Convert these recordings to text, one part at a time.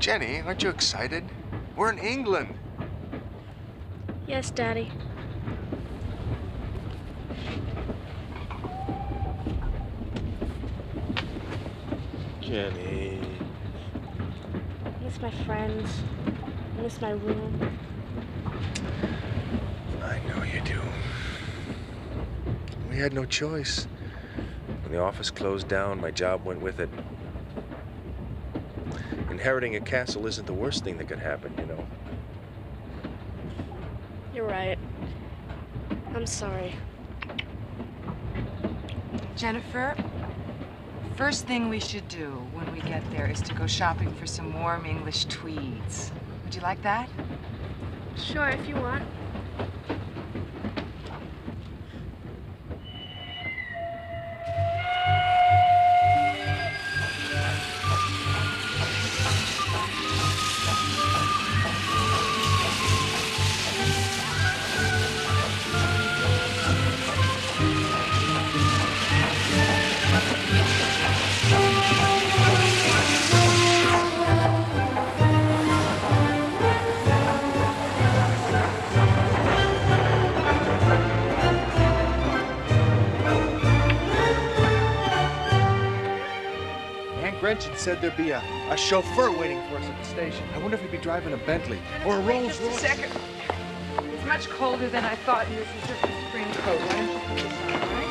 Jenny, aren't you excited? We're in England. Yes, Daddy. Jenny. I miss my friends. I miss my room. I know you do. We had no choice. When the office closed down, my job went with it. Inheriting a castle isn't the worst thing that could happen, you know. You're right. I'm sorry. Jennifer, first thing we should do when we get there is to go shopping for some warm English tweeds. Would you like that? Sure, if you want. Said there'd be a chauffeur waiting for us at the station. I wonder if he'd be driving a Bentley or a Rolls Royce. Just a second. It's much colder than I thought, and this is just a spring coat. Why don't you put this on, all right?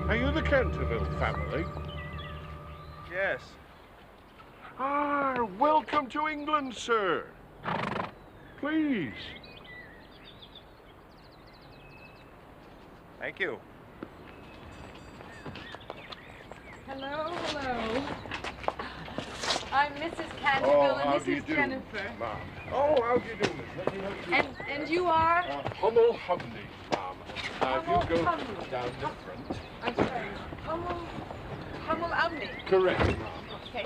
Are you the Canterville family? Yes. Ah, welcome to England, sir. Please. Thank you. Hello, hello. I'm Mrs. Canterville, and this is Jennifer. Ma'am. Oh, how do you do, miss? Let me help you. And you are? Hummel Humney, ma'am. If you go Hummel. down the front. I'm sorry. Hummel Umney. Correct, ma'am. Okay.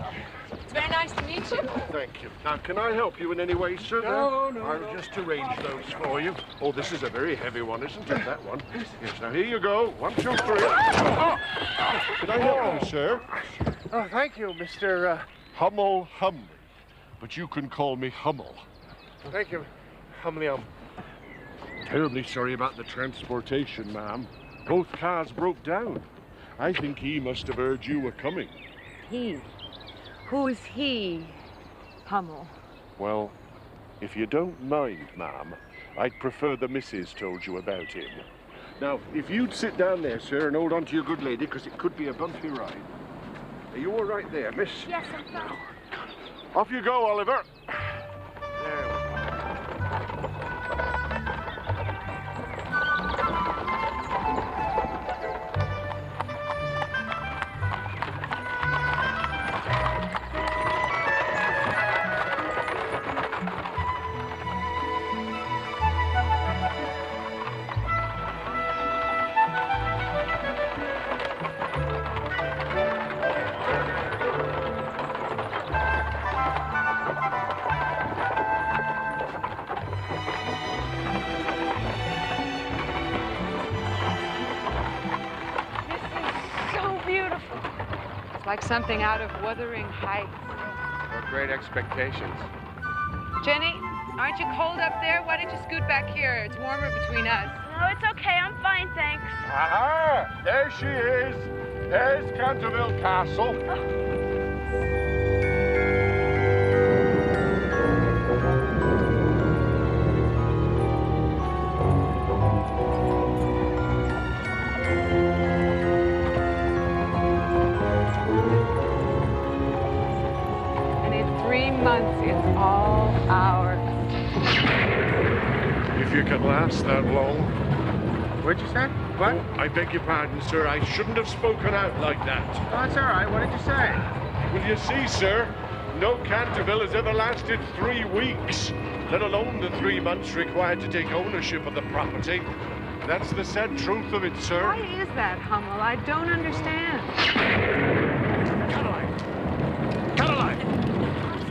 It's very nice to meet you. Thank you. Now, can I help you in any way, sir? No. I'll just arrange those for you. Oh, this is a very heavy one, isn't it, that one? Yes, now here you go. 1, 2, 3. Oh. Can I help you, sir? Oh, thank you, Mr. Hummel Humney. But you can call me Hummel. Thank you, Hummel. Terribly sorry about the transportation, ma'am. Both cars broke down. I think he must have heard you were coming. He? Who is he, Hummel? Well, if you don't mind, ma'am, I'd prefer the missus told you about him. Now, if you'd sit down there, sir, and hold on to your good lady, because it could be a bumpy ride. Are you all right there, miss? Yes, I'm fine. Off you go, Oliver. Like something out of Wuthering Heights. Or Great Expectations. Jenny, aren't you cold up there? Why don't you scoot back here? It's warmer between us. No, it's okay. I'm fine, thanks. Aha! There she is. There's Canterville Castle. It's all ours. If you can last that long. What'd you say? What? I beg your pardon, sir. I shouldn't have spoken out like that. Oh, that's all right. What did you say? Well, you see, sir, no Canterville has ever lasted 3 weeks, let alone the 3 months required to take ownership of the property. That's the sad truth of it, sir. Why is that, Hummel? I don't understand. Caroline! Caroline!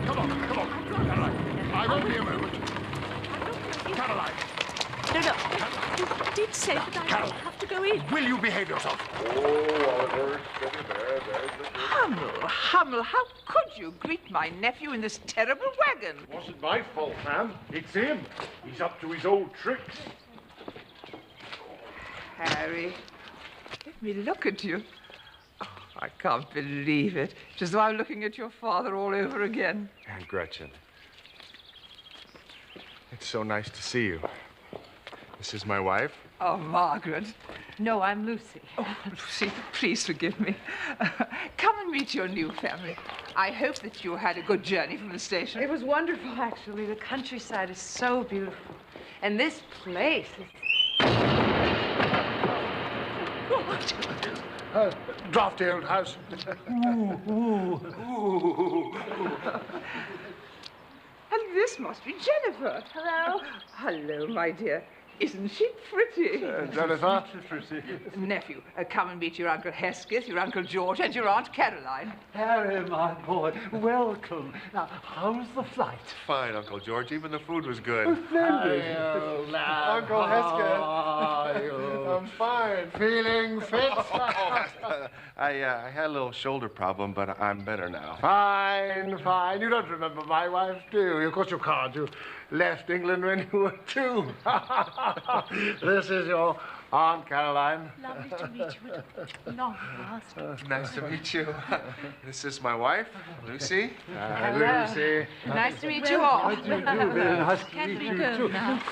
Come on. Caroline, I won't be a moment. Caroline! No. You did say that I have to go in. Will you behave yourself? Oh, Oliver, steady there. There's the... Hummel, how could you greet my nephew in this terrible wagon? It wasn't my fault, ma'am. It's him. He's up to his old tricks. Harry, let me look at you. Oh, I can't believe it. It's as though I'm looking at your father all over again. Aunt Gretchen. It's so nice to see you. This is my wife. Oh, Margaret. No, I'm Lucy. Oh, Lucy, please forgive me. Come and meet your new family. I hope that you had a good journey from the station. It was wonderful, actually. The countryside is so beautiful. And this place is... Drafty old house. And this must be Jennifer. Hello. Hello, my dear. Isn't she pretty? Jennifer. Nephew, come and meet your Uncle Hesketh, your Uncle George, and your Aunt Caroline. Harry, my boy, welcome. Now, how's the flight? Fine, Uncle George. Even the food was good. Uncle Hesketh. I'm fine. Feeling fit? I had a little shoulder problem, but I'm better now. Fine. You don't remember my wife, do you? Of course you can't. You left England when you were 2. This is your Aunt Caroline. Lovely to meet you. Long last. Nice to meet you. This is my wife, Lucy. Lucy. Nice to meet you all. Very nice to Can meet we you, go too. now?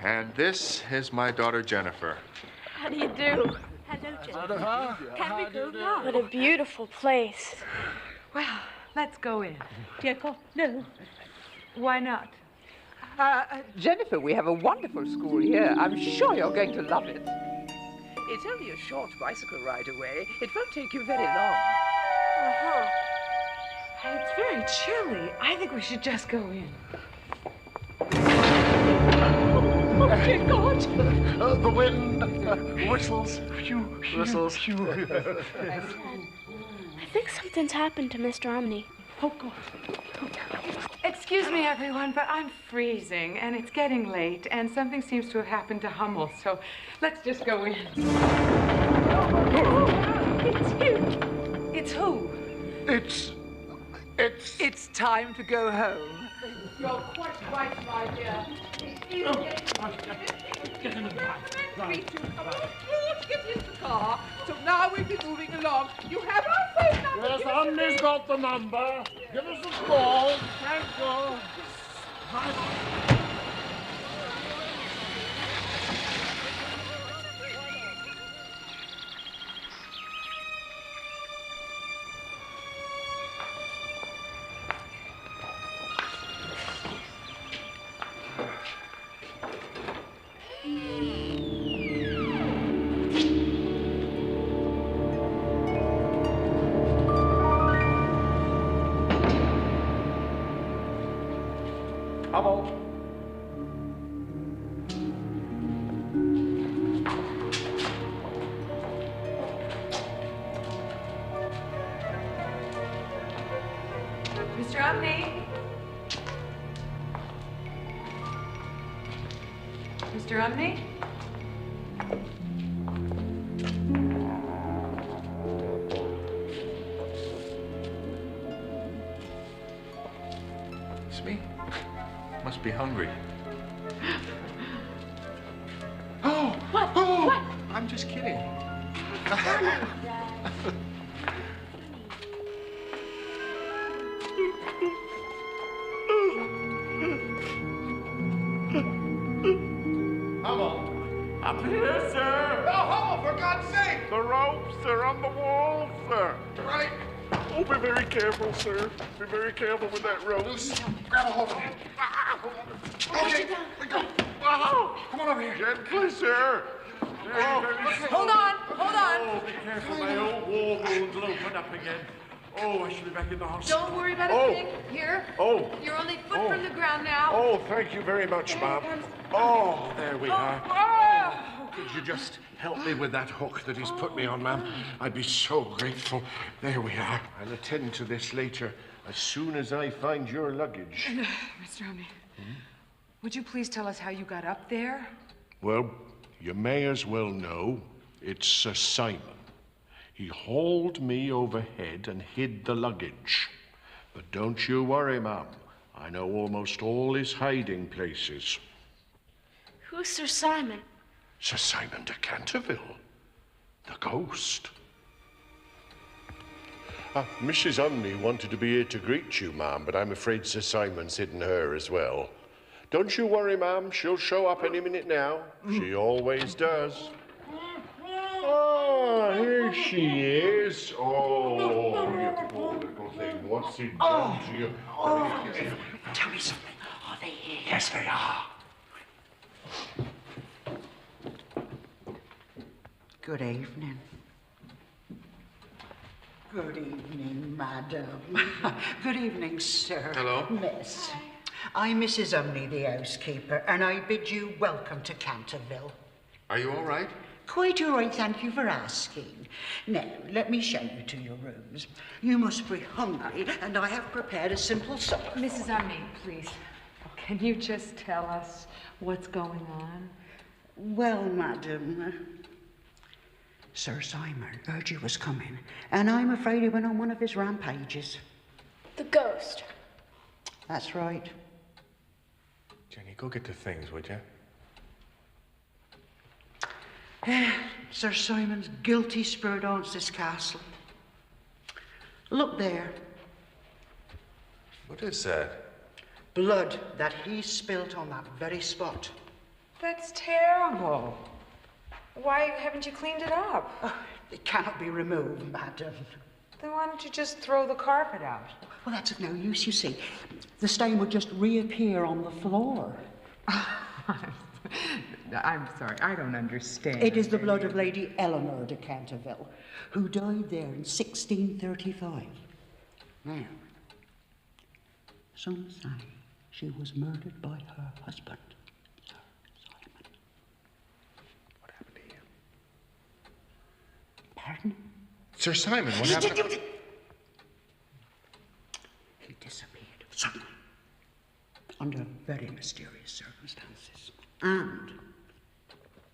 And this is my daughter, Jennifer. How do you do? Hello, Jennifer. Can we go now? What a beautiful place. Well, let's go in. Jacob, no. Why not? Jennifer, we have a wonderful school here. I'm sure you're going to love it. It's only a short bicycle ride away. It won't take you very long. Uh-huh. It's very chilly. I think we should just go in. Oh, dear God! The wind whistles. Whistles. I think something's happened to Mr. Omni. Oh, God. Excuse me, everyone, but I'm freezing, and it's getting late, and something seems to have happened to Hummel, so let's just go in. It's you. It's who? It's time to go home. You're quite right, my dear. Get in the car. Come on, get in the car. So now we'll be moving along. You have our phone number. Yes, Omni's got the number. Give us a call. Thank you. Mr. Omni? Mr. Omni? It's me. Must be hungry. Oh! What? Oh! What? I'm just kidding. Up here, sir. Oh, Hummel, for God's sake! The ropes, they're on the wall, sir. Right. Oh, be very careful, sir. Be very careful with that rope. Grab a hold of it. Okay, we go. Oh, Come on over here. gently, sir. Hold on, hold on. Oh, be careful, my old war wound's open up again. Oh, I should be back in the hospital. Don't worry about a thing. Here. Oh. You're only a foot from the ground now. Oh, thank you very much, ma'am. Oh, there we are. Could you just help me with that hook that he's put me on, ma'am? I'd be so grateful. There we are. I'll attend to this later, as soon as I find your luggage. Mr. Omni, would you please tell us how you got up there? Well, you may as well know it's Sir Simon. He hauled me overhead and hid the luggage. But don't you worry, ma'am. I know almost all his hiding places. Who's Sir Simon? Sir Simon de Canterville, the ghost. Mrs. Umney wanted to be here to greet you, ma'am, but I'm afraid Sir Simon's hidden her as well. Don't you worry, ma'am. She'll show up any minute now. She always does. Oh, here she is. Oh, you poor little thing. What's it done to you? Tell me something. Are they here? Yes, they are. Good evening. Good evening, madam. Good evening, sir. Hello. Miss. I'm Mrs. Umney, the housekeeper, and I bid you welcome to Canterville. Are you all right? Quite all right, thank you for asking. Now, let me show you to your rooms. You must be hungry, and I have prepared a simple supper. Mrs. Umney, please. Can you just tell us what's going on? Well, madam, Sir Simon heard you was coming, and I'm afraid he went on one of his rampages. The ghost. That's right. Jenny, go get the things, would you? Sir Simon's guilty spirit haunts this castle. Look there. What is that? Blood that he spilt on that very spot. That's terrible. Why haven't you cleaned it up? Oh, it cannot be removed, madam. Then why don't you just throw the carpet out? Well, that's of no use, you see. The stain would just reappear on the floor. I'm sorry, I don't understand. It is the blood of Lady Eleanor de Canterville, who died there in 1635. Now, some say she was murdered by her husband, Sir Simon. What happened to him? Pardon? Sir Simon, what happened? He disappeared suddenly, under very mysterious circumstances. And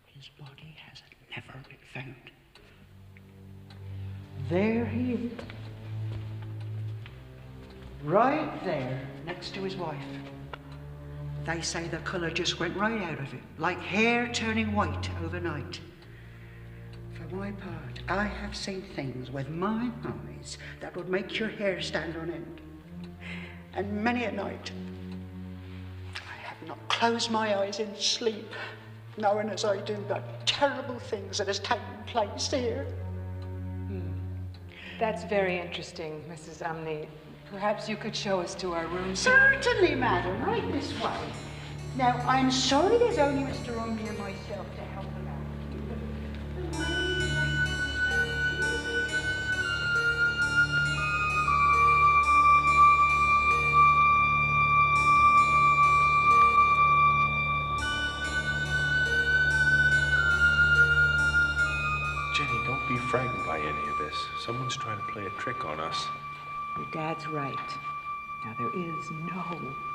his body has never been found. There he is. Right there, next to his wife. They say the colour just went right out of it, like hair turning white overnight. For my part, I have seen things with my eyes that would make your hair stand on end. And many a night, I have not closed my eyes in sleep, knowing as I do the terrible things that has taken place here. That's very interesting, Mrs. Umney. Perhaps you could show us to our room. Certainly, madam. Right this way. Now, I'm sorry there's only Mr. Umney and myself to help him out. Jenny, don't be frightened by any of this. Someone's trying to play a trick on us. Your dad's right. Now, there is no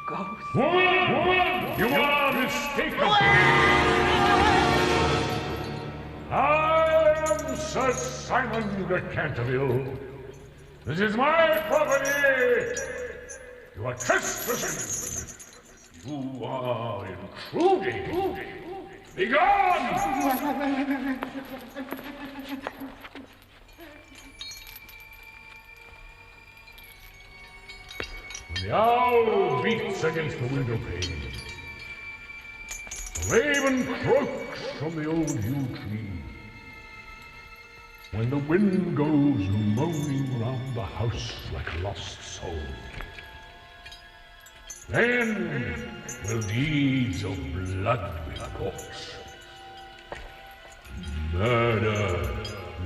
ghost. Woman! You are mistaken! I am Sir Simon de Canterville. This is my property! You are trespassing! You are intruding! Begone! The owl beats against the window pane. The raven croaks from the old yew tree. When the wind goes moaning round the house like a lost soul, then will deeds of blood be wrought. Murder,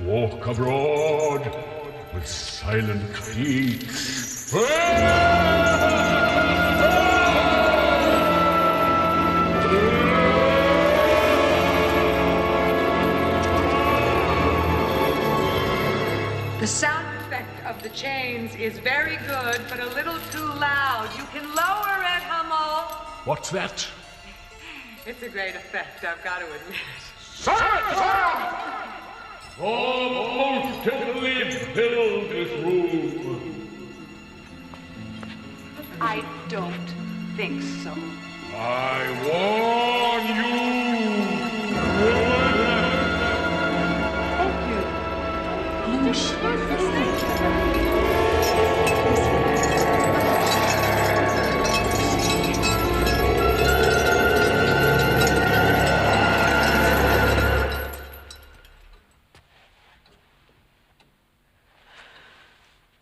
walk abroad with silent creaks. The sound effect of the chains is very good, but a little too loud. You can lower it, Hummel. What's that? It's a great effect, I've got to admit. Almost totally filled this room. I don't think so. I warn you.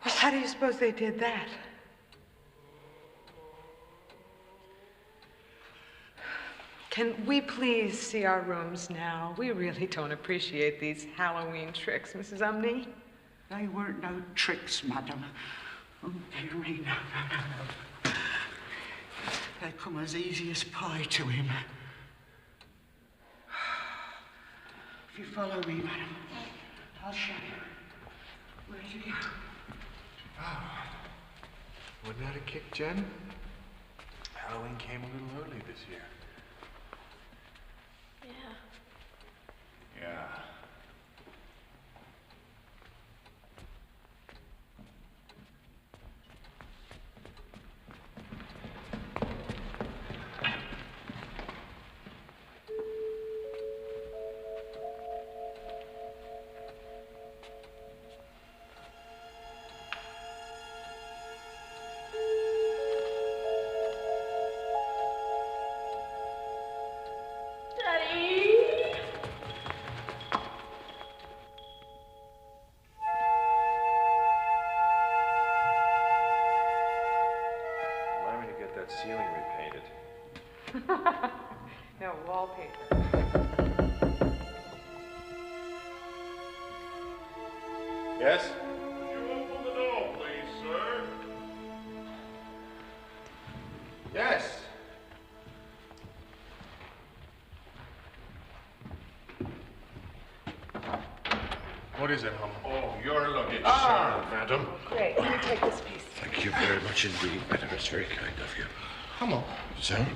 Well, how do you suppose they did that? Can we please see our rooms now? We really don't appreciate these Halloween tricks, Mrs. Umney. They weren't no tricks, madam. Oh, dear me, no. They come as easy as pie to him. If you follow me, madam, I'll show you. Where'd you go? Oh. Wasn't that a kick, Jen? Halloween came a little early this year. Yeah. Yeah. Ceiling repainted. No, wallpaper. Yes? Would you open the door, please, sir? Yes. What is it, Hummel? Oh, your luggage, Ah. sir, madam. Great, let me take this piece. Thank you very much indeed, madam. It's very kind of you. Hummel, Sir?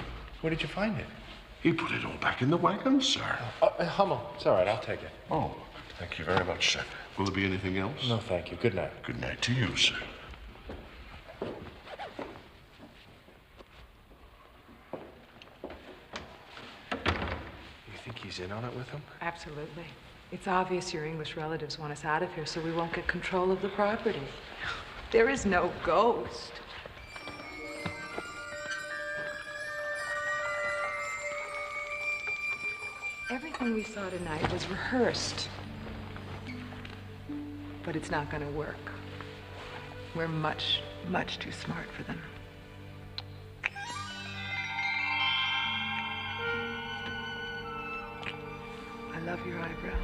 where did you find it? He put it all back in the wagon, sir. Hummel, it's all right, I'll take it. Oh, thank you very much, sir. Will there be anything else? No, thank you. Good night. Good night to you, sir. You think he's in on it with him? Absolutely. It's obvious your English relatives want us out of here so we won't get control of the property. There is no ghost. Everything we saw tonight was rehearsed. But it's not going to work. We're much, much too smart for them. I love your eyebrows.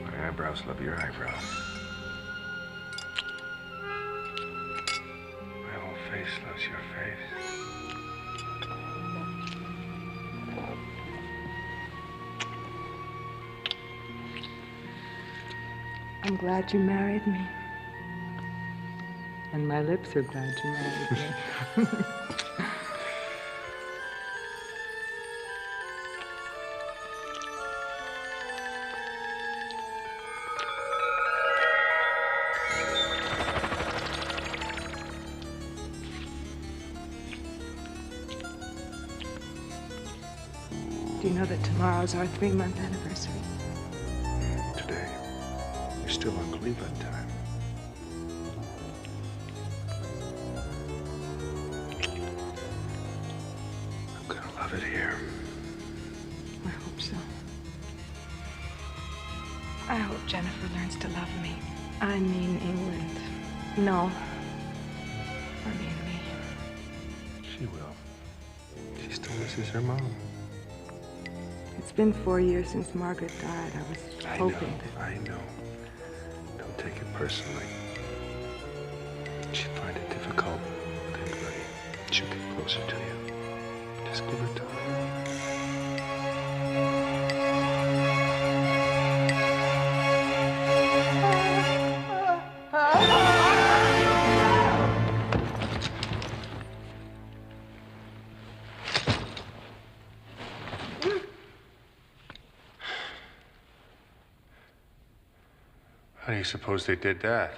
My eyebrows love your eyebrows. My whole face loves your face. I'm glad you married me. And my lips are glad you married me. Do you know that tomorrow's our 3-month anniversary? Today, you're still on Cleveland time. I'm gonna love it here. I hope so. I hope Jennifer learns to love me. I mean England. No. I mean me. She will. She still misses her mom. It's been 4 years since Margaret died. I was hoping that... I know. Don't take it personally. She'd find it difficult with everybody. She'll get closer to you. Just give her time. How do you suppose they did that?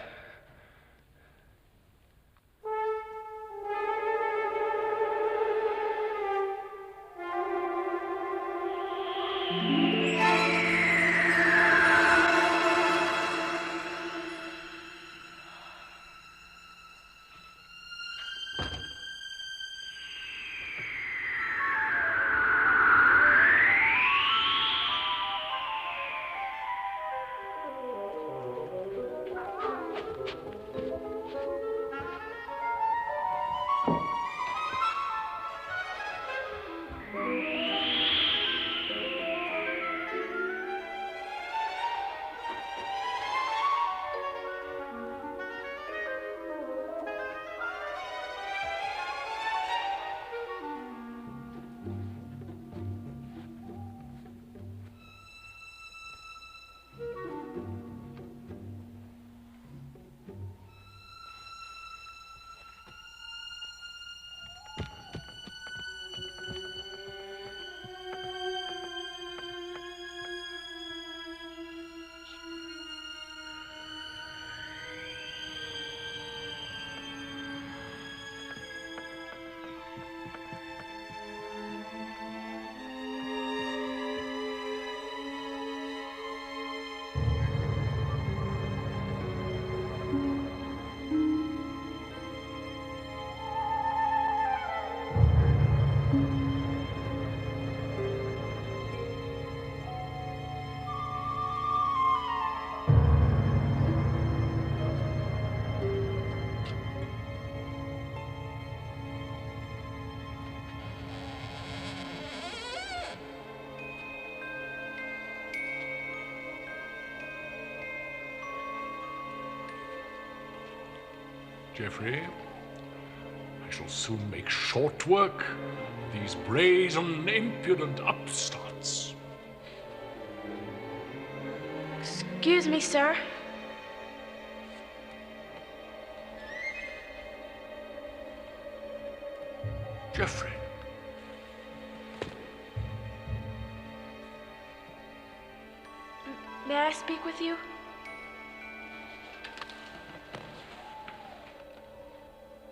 Geoffrey, I shall soon make short work of these brazen, impudent upstarts. Excuse me, sir. Geoffrey. May I speak with you?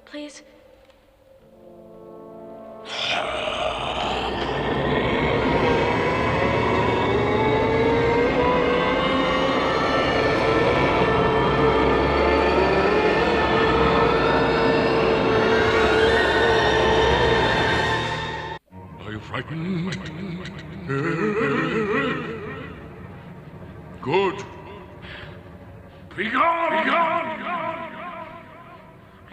Please. Are you frightened? Good. Be gone! Be gone!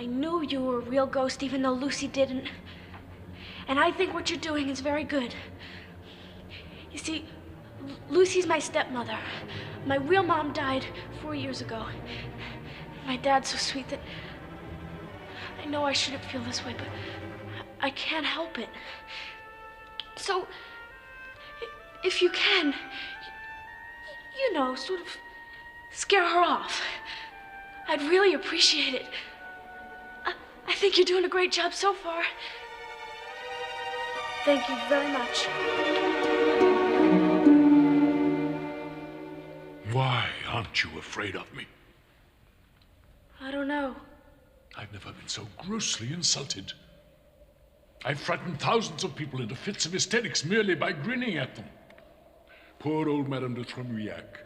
I knew you were a real ghost even though Lucy didn't. And I think what you're doing is very good. You see, Lucy's my stepmother. My real mom died 4 years ago. My dad's so sweet that I know I shouldn't feel this way, but I can't help it. So, if you can, you know, sort of scare her off. I'd really appreciate it. I think you're doing a great job so far. Thank you very much. Why aren't you afraid of me? I don't know. I've never been so grossly insulted. I've frightened thousands of people into fits of hysterics merely by grinning at them. Poor old Madame de Tremouillac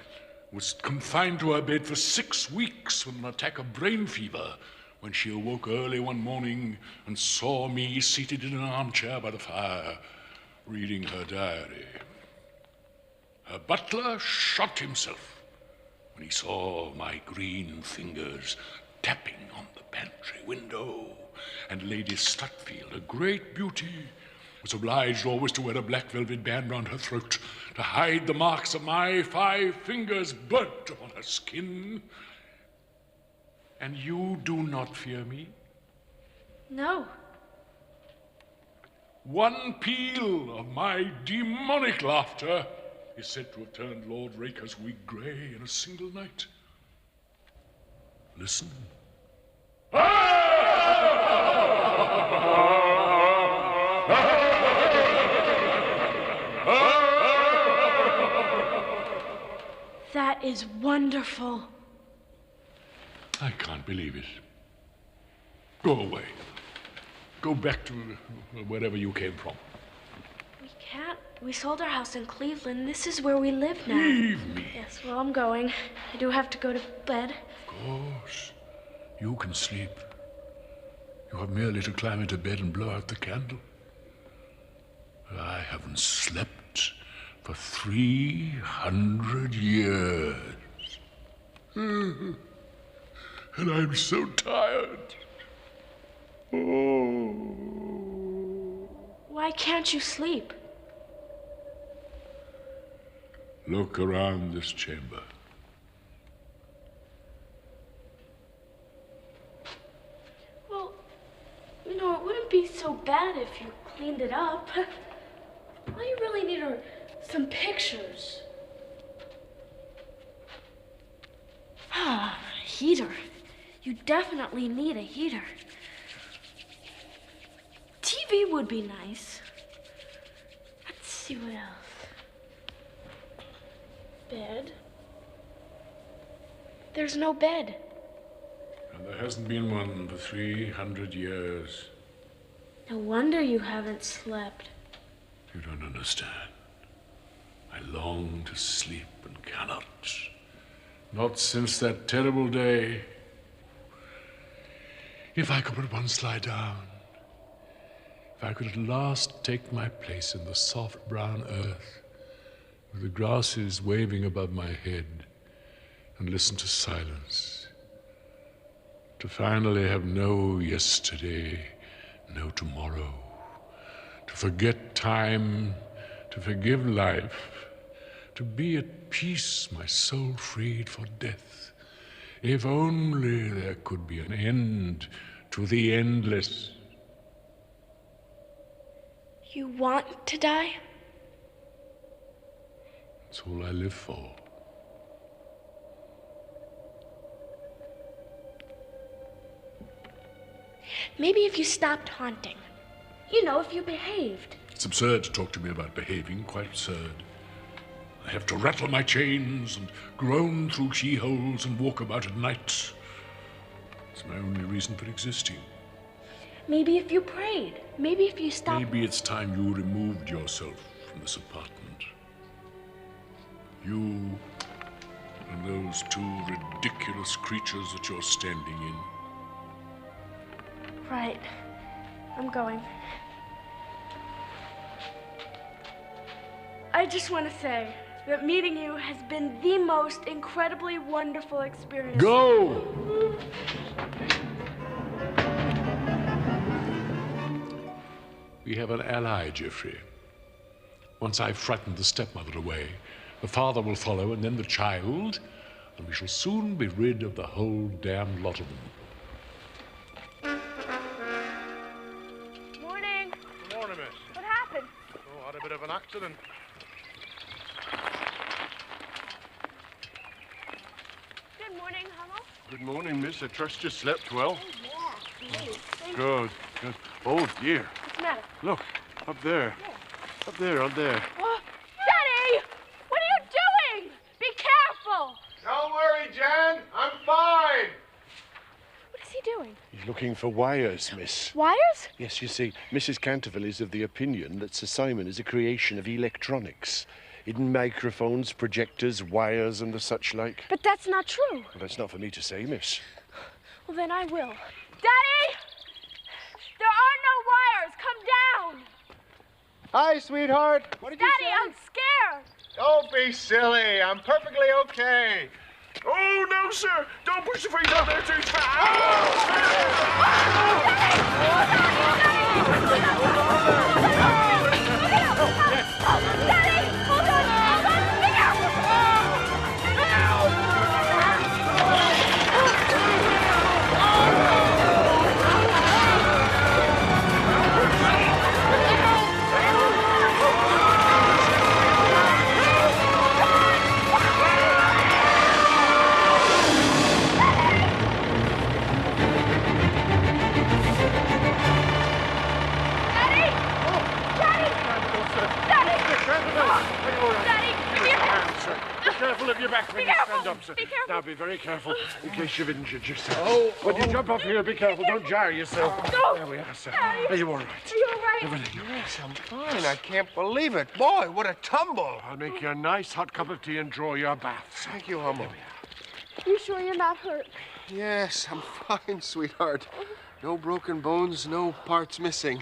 was confined to her bed for 6 weeks with an attack of brain fever when she awoke early one morning and saw me seated in an armchair by the fire, reading her diary. Her butler shot himself when he saw my green fingers tapping on the pantry window, and Lady Stutfield, a great beauty, was obliged always to wear a black velvet band round her throat to hide the marks of my 5 fingers burnt upon her skin. And you do not fear me? No. One peal of my demonic laughter is said to have turned Lord Raker's wig grey in a single night. Listen. That is wonderful. I can't believe it. Go away. Go back to wherever you came from. We can't. We sold our house in Cleveland. This is where we live now. Leave me. Yes, well, I'm going. I do have to go to bed. Of course. You can sleep. You have merely to climb into bed and blow out the candle. I haven't slept for 300 years. And I'm so tired. Oh. Why can't you sleep? Look around this chamber. Well, you know, it wouldn't be so bad if you cleaned it up. All you really need are some pictures. Ah, a heater. You definitely need a heater. TV would be nice. Let's see what else. Bed. There's no bed. And there hasn't been one for 300 years. No wonder you haven't slept. You don't understand. I long to sleep and cannot. Not since that terrible day. If I could but once lie down. If I could at last take my place in the soft brown earth, with the grasses waving above my head, and listen to silence. To finally have no yesterday, no tomorrow. To forget time, to forgive life. To be at peace, my soul freed for death. If only there could be an end to the endless. You want to die? That's all I live for. Maybe if you stopped haunting. You know, if you behaved. It's absurd to talk to me about behaving, quite absurd. I have to rattle my chains and groan through keyholes and walk about at night. It's my only reason for existing. Maybe if you prayed. Maybe if you stopped. Maybe it's time you removed yourself from this apartment. You and those 2 ridiculous creatures that you're standing in. Right. I'm going. I just want to say that meeting you has been the most incredibly wonderful experience. Go! We have an ally, Geoffrey. Once I've frightened the stepmother away, the father will follow, and then the child, and we shall soon be rid of the whole damned lot of them. Morning. Good morning, miss. What happened? Oh, had a bit of an accident. Good morning, Hummel. Good morning, miss. I trust you slept well. Oh, yeah. Great. Thank you. Good, good. Oh, dear. What's the matter? Look, up there. Yeah. Up there, up there. Oh, Daddy! What are you doing? Be careful! Don't worry, Jen. I'm fine. What is he doing? He's looking for wires, miss. Wires? Yes, you see, Mrs. Canterville is of the opinion that Sir Simon is a creation of electronics. Hidden microphones, projectors, wires, and the such like. But that's not true. Well, that's not for me to say, miss. Well, then I will. Daddy! There are no wires. Come down. Hi, sweetheart. What did Daddy, you say? I'm scared. Don't be silly. I'm perfectly okay. Oh, no, sir! Don't push the freeze out there too fast! your back when you stand up, sir. Be careful. Now, be very careful in case you've injured yourself. When you jump up here, be careful. Don't jar yourself. No. There we are, sir. Are you all right? Are you all right? Everything all right? Yes, I'm fine. I can't believe it. Boy, what a tumble. I'll make you a nice hot cup of tea and draw your bath. Thank you, Hummel. You sure you're not hurt? Yes, I'm fine, sweetheart. No broken bones, no parts missing.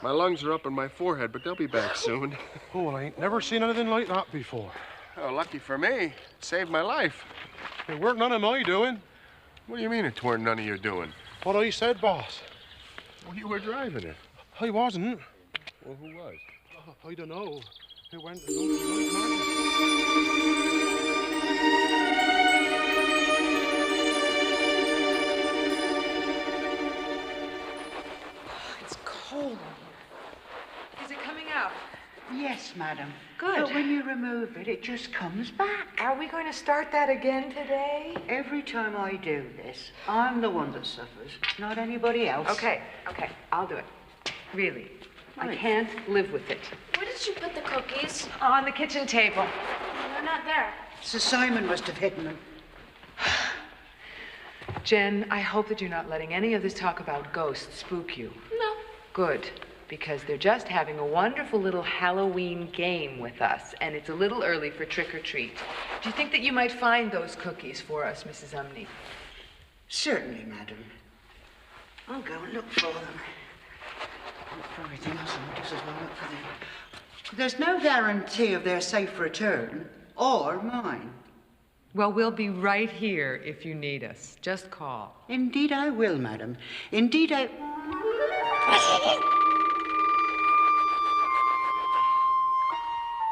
My lungs are up in my forehead, but they'll be back soon. Oh, well, I ain't never seen anything like that before. Oh, lucky for me. It saved my life. It weren't none of my doing. What do you mean it weren't none of your doing? What I said, boss. Well, you were driving it. I wasn't. Well, who was? I don't know. It went... It's cold. Is it coming out? Yes, madam. Good. But when you remove it, it just comes back. Are we going to start that again today? Every time I do this, I'm the one that suffers, not anybody else. Okay, I'll do it. Really. I Right. can't live with it. Where did you put the cookies? On the kitchen table. They're not there. Sir Simon must have hidden them. Jen, I hope that you're not letting any of this talk about ghosts spook you. No. Good, because they're just having a wonderful little Halloween game with us, and it's a little early for trick or treat. Do you think that you might find those cookies for us, Mrs. Umney? Certainly, madam. I'll go and look for them. Look for everything else, I might as well look for them. There's no guarantee of their safe return, or mine. Well, we'll be right here if you need us. Just call. Indeed I will, madam. Indeed I...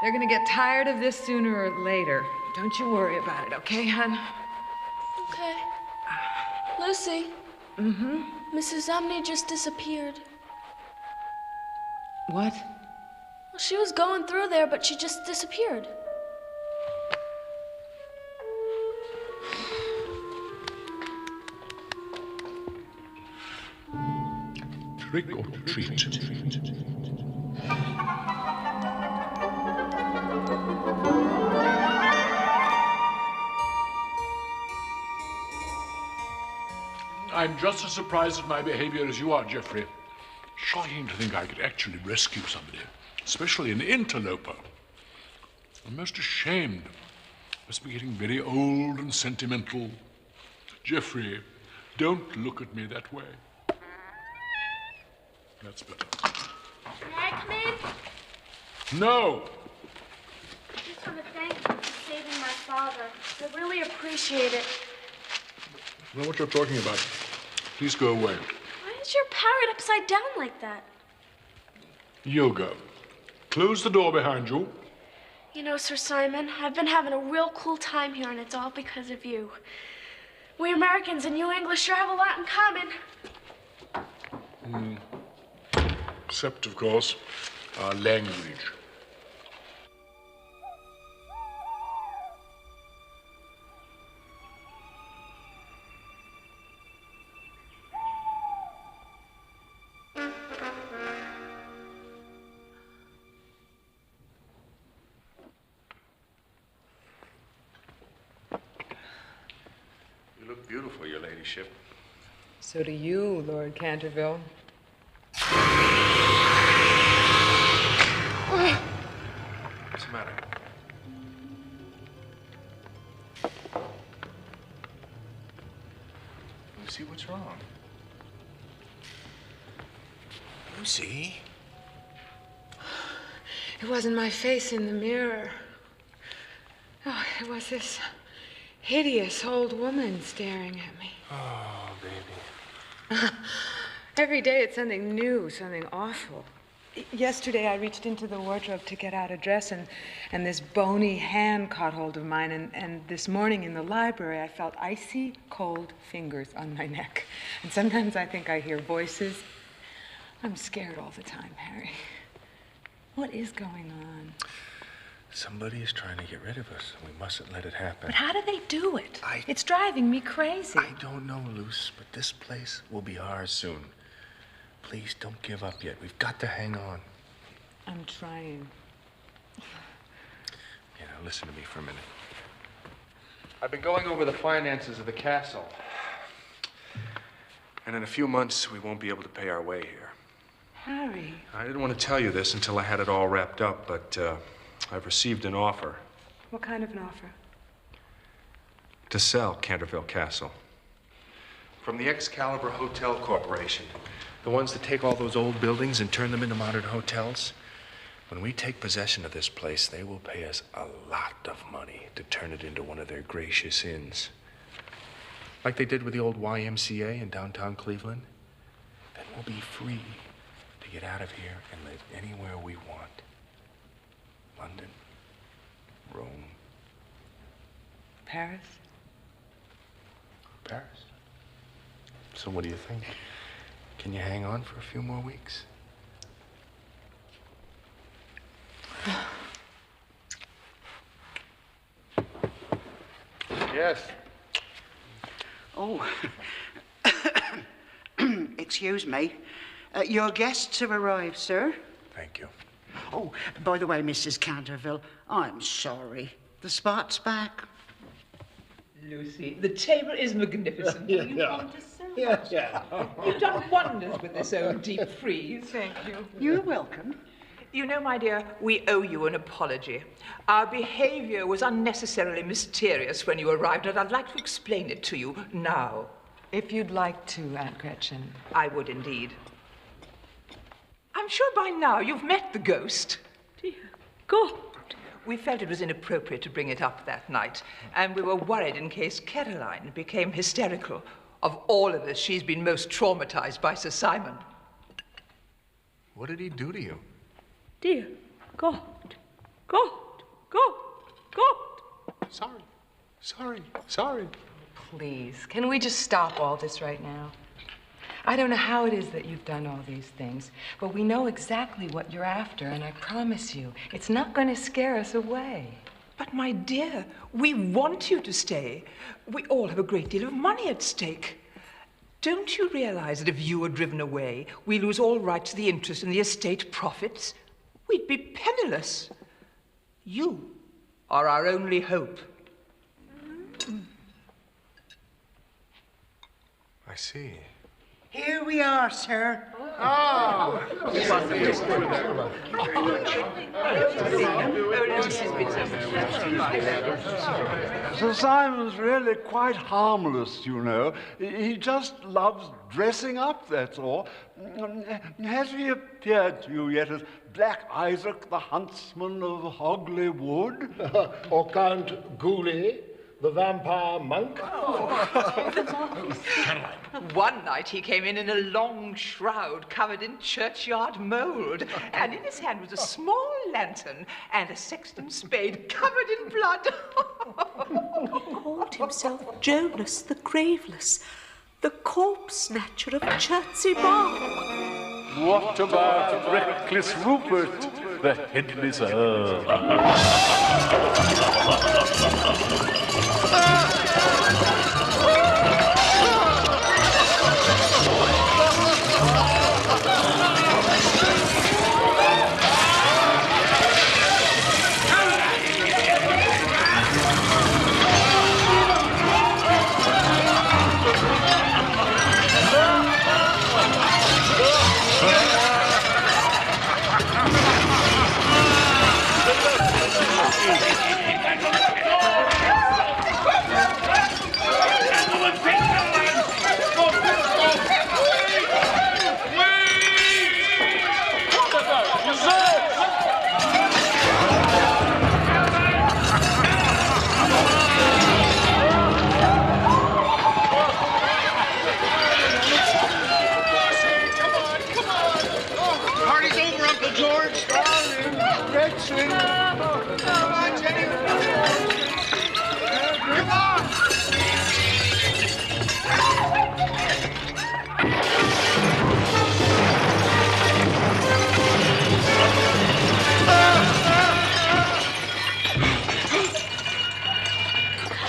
They're gonna get tired of this sooner or later. Don't you worry about it, okay, hon? Okay. Lucy. Mm-hmm. Mrs. Umney just disappeared. What? Well, she was going through there, but she just disappeared. Trick or treat? I'm just as surprised at my behavior as you are, Geoffrey. Shocking to think I could actually rescue somebody, especially an interloper. I'm most ashamed. Must be getting very old and sentimental. Geoffrey, don't look at me that way. That's better. May I come in? No! I just want to thank you for saving my father. I really appreciate it. I know what you're talking about. Please go away. Why is your parrot upside down like that? You'll go. Close the door behind you. You know, Sir Simon, I've been having a real cool time here, and it's all because of you. We Americans and you English sure have a lot in common. Except, of course, our language. You look beautiful, your ladyship. So do you, Lord Canterville. What's the matter? Lucy, what's wrong? Lucy? It wasn't my face in the mirror. Oh, it was this hideous old woman staring at me. Oh, baby. Every day it's something new, something awful. Yesterday I reached into the wardrobe to get out a dress and this bony hand caught hold of mine and this morning in the library I felt icy cold fingers on my neck. And sometimes I think I hear voices. I'm scared all the time, Harry. What is going on? Somebody is trying to get rid of us. We mustn't let it happen. But how do they do it? It's driving me crazy. I don't know, Luce, but this place will be ours soon. Please don't give up yet. We've got to hang on. I'm trying. Yeah, now listen to me for a minute. I've been going over the finances of the castle. And in a few months, we won't be able to pay our way here. Harry. I didn't want to tell you this until I had it all wrapped up, but I've received an offer. What kind of an offer? To sell Canterville Castle. From the Excalibur Hotel Corporation. The ones that take all those old buildings and turn them into modern hotels. When we take possession of this place, they will pay us a lot of money to turn it into one of their gracious inns. Like they did with the old YMCA in downtown Cleveland. Then we'll be free to get out of here and live anywhere we want. London, Rome. Paris? Paris. So what do you think? Can you hang on for a few more weeks? Yes. Oh, excuse me. Your guests have arrived, sir. Thank you. Oh, by the way, Mrs. Canterville, I'm sorry. The spot's back. Lucy, the table is magnificent. Yeah, You yeah. want to sell Yes, yeah. You've done wonders with this old deep freeze. Thank you. You're welcome. You know, my dear, we owe you an apology. Our behavior was unnecessarily mysterious when you arrived, and I'd like to explain it to you now. If you'd like to, Aunt Gretchen. I would indeed. I'm sure by now you've met the ghost. Dear God. We felt it was inappropriate to bring it up that night, and we were worried in case Caroline became hysterical. Of all of us, she's been most traumatized by Sir Simon. What did he do to you? Dear God. God. God. God. Sorry. Please, can we just stop all this right now? I don't know how it is that you've done all these things, but we know exactly what you're after, and I promise you, it's not going to scare us away. But, my dear, we want you to stay. We all have a great deal of money at stake. Don't you realize that if you were driven away, we lose all right to the interest in the estate profits? We'd be penniless. You are our only hope. I see. Here we are, sir. Sir Simon's really quite harmless, you know. He just loves dressing up, that's all. Has he appeared to you yet as Black Isaac, the huntsman of Hogley Wood? Or Count Ghoulie, the vampire monk? One night he came in a long shroud covered in churchyard mould, and in his hand was a small lantern and a sexton's spade covered in blood. He called himself Jonas the Graveless, the corpse snatcher of Chertsey Bar. What about reckless Rupert, the headless Earl?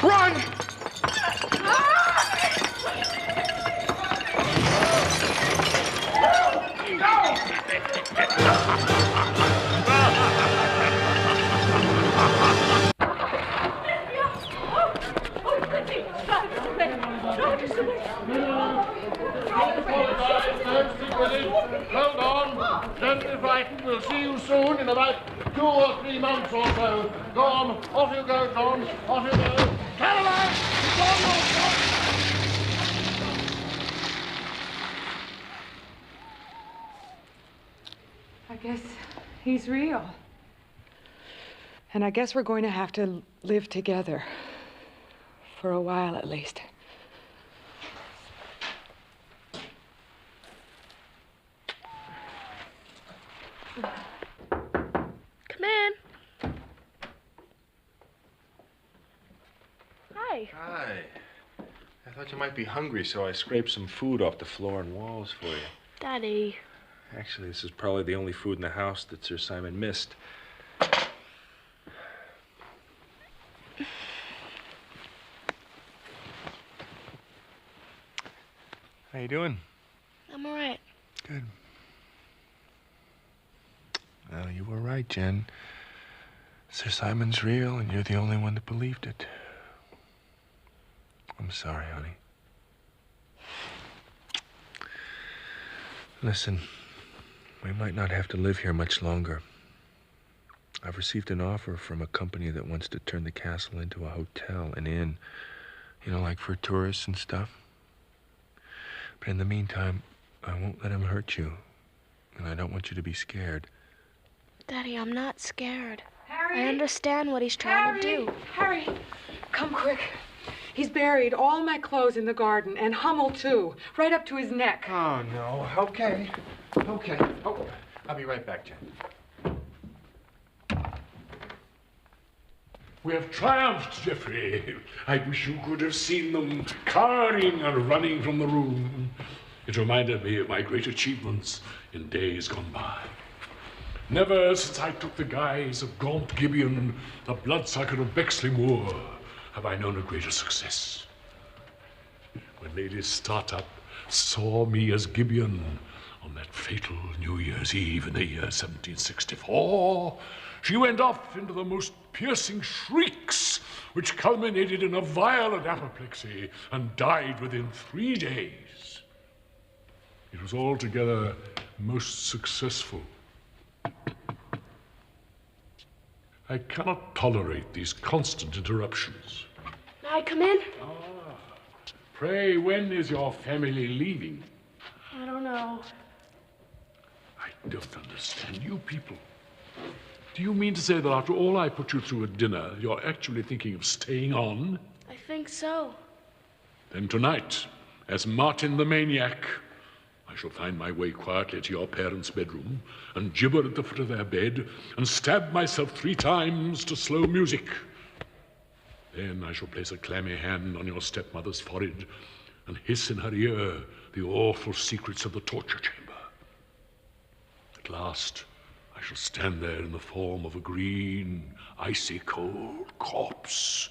Run! Hold on. Don't be frightened. We'll see you soon in about 2 or 3 months or so. Go on. Off you go, John. Off you go. Caroline! It's on your shot! I guess he's real. And I guess we're going to have to live together. For a while, at least. Come in. Hi. Hi. I thought you might be hungry, so I scraped some food off the floor and walls for you. Daddy. Actually, this is probably the only food in the house that Sir Simon missed. How you doing? I'm all right. Good. Well, you were right, Jen. Sir Simon's real, and you're the only one that believed it. I'm sorry, honey. Listen, we might not have to live here much longer. I've received an offer from a company that wants to turn the castle into a hotel, an inn. You know, like for tourists and stuff. But in the meantime, I won't let him hurt you. And I don't want you to be scared. Daddy, I'm not scared. Harry! I understand what he's trying to do. Harry! Come quick. He's buried all my clothes in the garden, and Hummel, too. Right up to his neck. Oh, no. Okay. Okay. Oh, I'll be right back, Jen. We have triumphed, Geoffrey. I wish you could have seen them cowering and running from the room. It reminded me of my great achievements in days gone by. Never since I took the guise of Gaunt Gibeon, the bloodsucker of Bexley Moor, have I known a greater success. When Lady Startup saw me as Gibeon on that fatal New Year's Eve in the year 1764, she went off into the most piercing shrieks, which culminated in a violent apoplexy and died within 3 days. It was altogether most successful. I cannot tolerate these constant interruptions. May I come in? Pray, when is your family leaving? I don't know. I don't understand you people. Do you mean to say that after all I put you through at dinner, you're actually thinking of staying on? I think so. Then tonight, as Martin the Maniac, I shall find my way quietly to your parents' bedroom and gibber at the foot of their bed and stab myself 3 times to slow music. Then I shall place a clammy hand on your stepmother's forehead and hiss in her ear the awful secrets of the torture chamber. At last, I shall stand there in the form of a green, icy cold corpse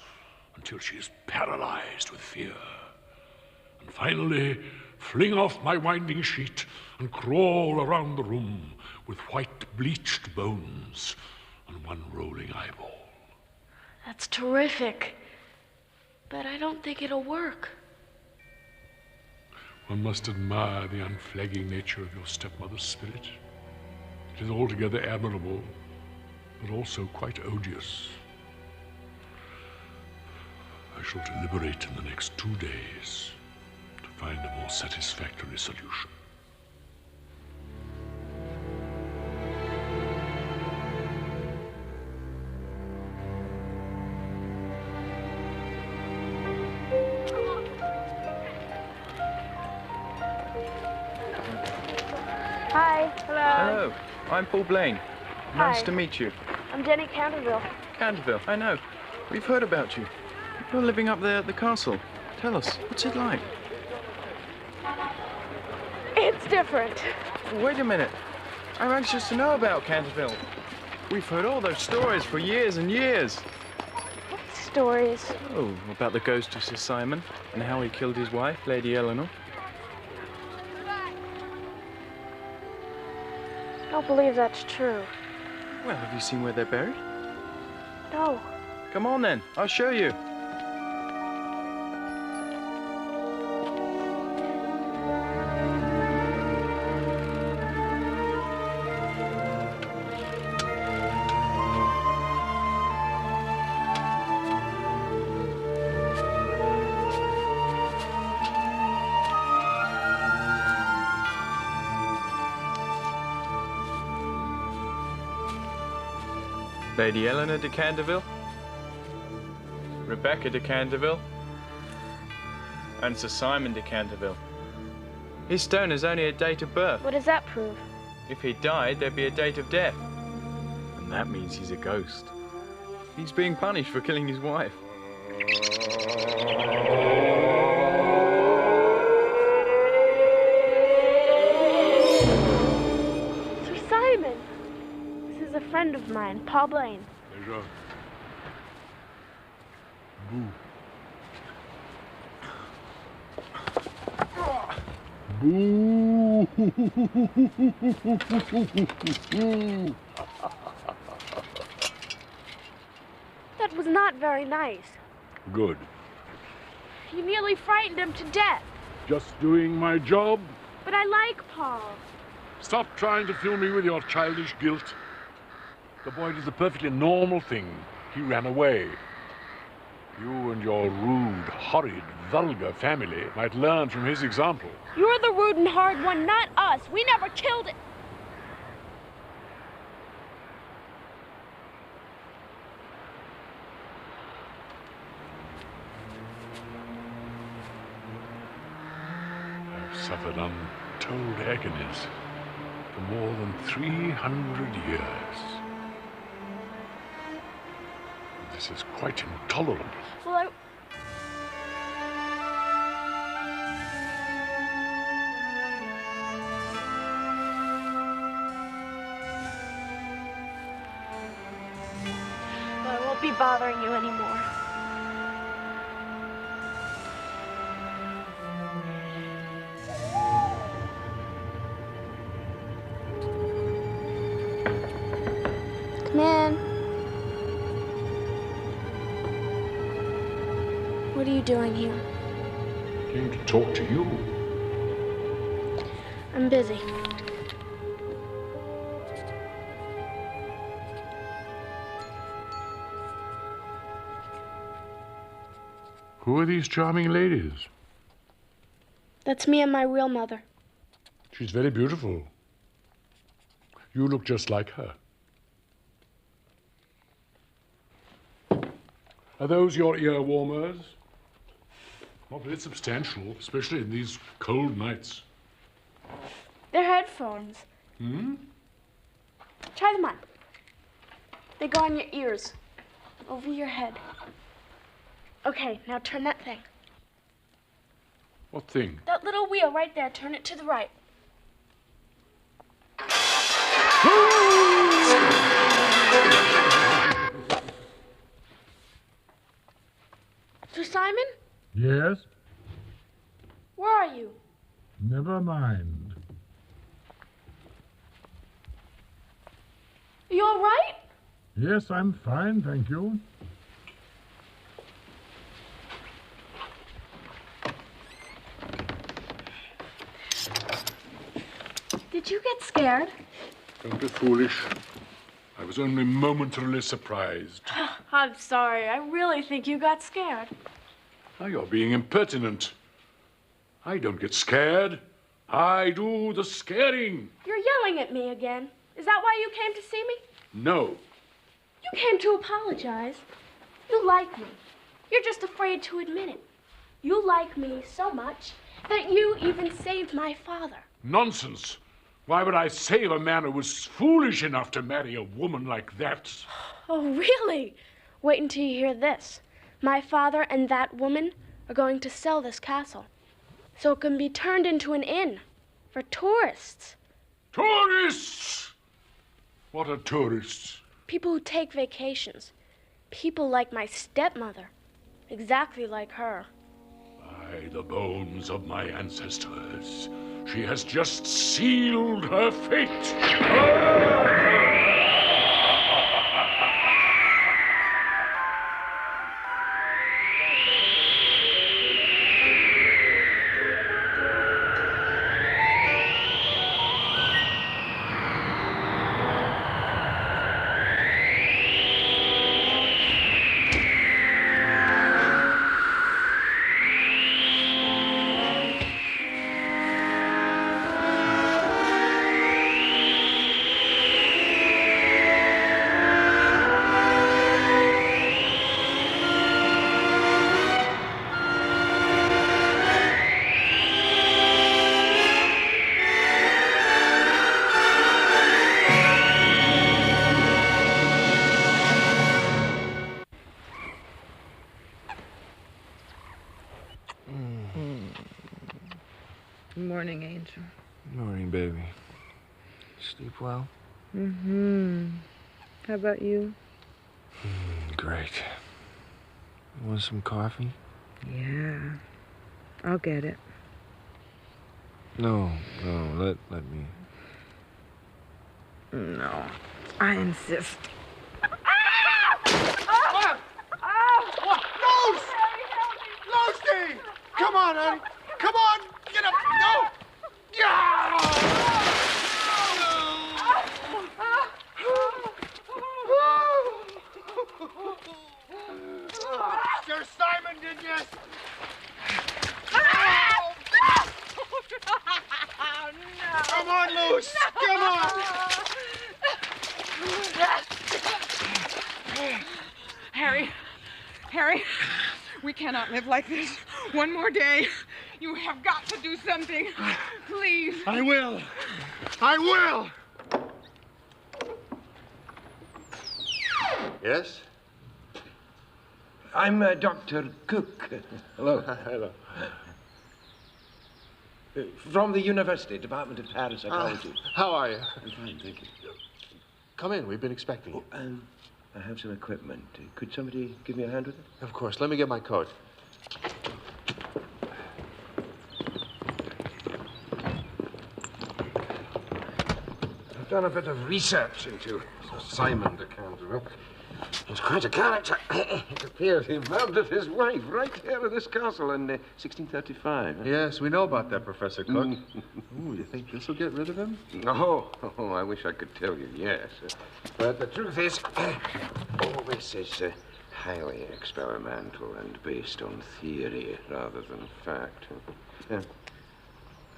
until she is paralyzed with fear. And finally, fling off my winding sheet and crawl around the room with white bleached bones and one rolling eyeball. That's terrific. But I don't think it'll work. One must admire the unflagging nature of your stepmother's spirit. It is altogether admirable, but also quite odious. I shall deliberate in the next 2 days to find a more satisfactory solution. Hi. Hello. Hello, I'm Paul Blaine. Nice Hi. to meet you. I'm Jenny Canterville. Canterville, I know. We've heard about you. You're living up there at the castle. Tell us, what's it like? It's different. Wait a minute. I'm anxious to know about Canterville. We've heard all those stories for years and years. What stories? Oh, about the ghost of Sir Simon and how he killed his wife, Lady Eleanor. I don't believe that's true. Well, have you seen where they're buried? No. Come on then, I'll show you. Lady Eleanor de Canterville, Rebecca de Canterville, and Sir Simon de Canterville. His stone has only a date of birth. What does that prove? If he died, there'd be a date of death. And that means he's a ghost. He's being punished for killing his wife. Sir Simon! This is a friend of mine, Paul Blaine. Pleasure. Boo. Boo! That was not very nice. Good. You nearly frightened him to death. Just doing my job. But I like Paul. Stop trying to fill me with your childish guilt. The boy did the perfectly normal thing. He ran away. You and your rude, horrid, vulgar family might learn from his example. You're the rude and hard one, not us. We never killed it. I've suffered untold agonies for more than 300 years. This is quite intolerable. Well, I won't be bothering you anymore. Come in. What are you doing here? Came to talk to you. I'm busy. Who are these charming ladies? That's me and my real mother. She's very beautiful. You look just like her. Are those your ear warmers? Not very substantial, especially in these cold nights. They're headphones. Hmm? Try them on. They go on your ears, over your head. Okay, now turn that thing. What thing? That little wheel right there, turn it to the right. Sir Simon? Yes? Where are you? Never mind. Are you all right? Yes, I'm fine, thank you. Did you get scared? Don't be foolish. I was only momentarily surprised. I'm sorry. I really think you got scared. Now you're being impertinent. I don't get scared. I do the scaring. You're yelling at me again. Is that why you came to see me? No. You came to apologize. You like me. You're just afraid to admit it. You like me so much that you even saved my father. Nonsense. Why would I save a man who was foolish enough to marry a woman like that? Oh, really? Wait until you hear this. My father and that woman are going to sell this castle so it can be turned into an inn for tourists. Tourists? What are tourists? People who take vacations. People like my stepmother. Exactly like her. By the bones of my ancestors, she has just sealed her fate. Morning, baby. Sleep well? Mm-hmm. How about you? Great. You want some coffee? Yeah. I'll get it. No, let me. No. I insist. Lucy! Come on, honey. Come on. Get up. No. Yeah! Sir Simon, did you? Come on, Luce. Come on. Harry, we cannot live like this. One more day. You have got to do something. Please. I will. I will. Yes? I'm Dr. Cook. Hello. Hello. From the University Department of Parapsychology. How are you? I'm fine, thank you. Come in. We've been expecting you. I have some equipment. Could somebody give me a hand with it? Of course. Let me get my coat. I've done a bit of research into Sir Simon de Canterville. He's quite a character. It appears he murdered his wife right here in this castle in 1635. Yes, we know about that, Professor Cook. Ooh, you think this will get rid of him? No. Oh, I wish I could tell you yes. But the truth is, all this is highly experimental and based on theory rather than fact.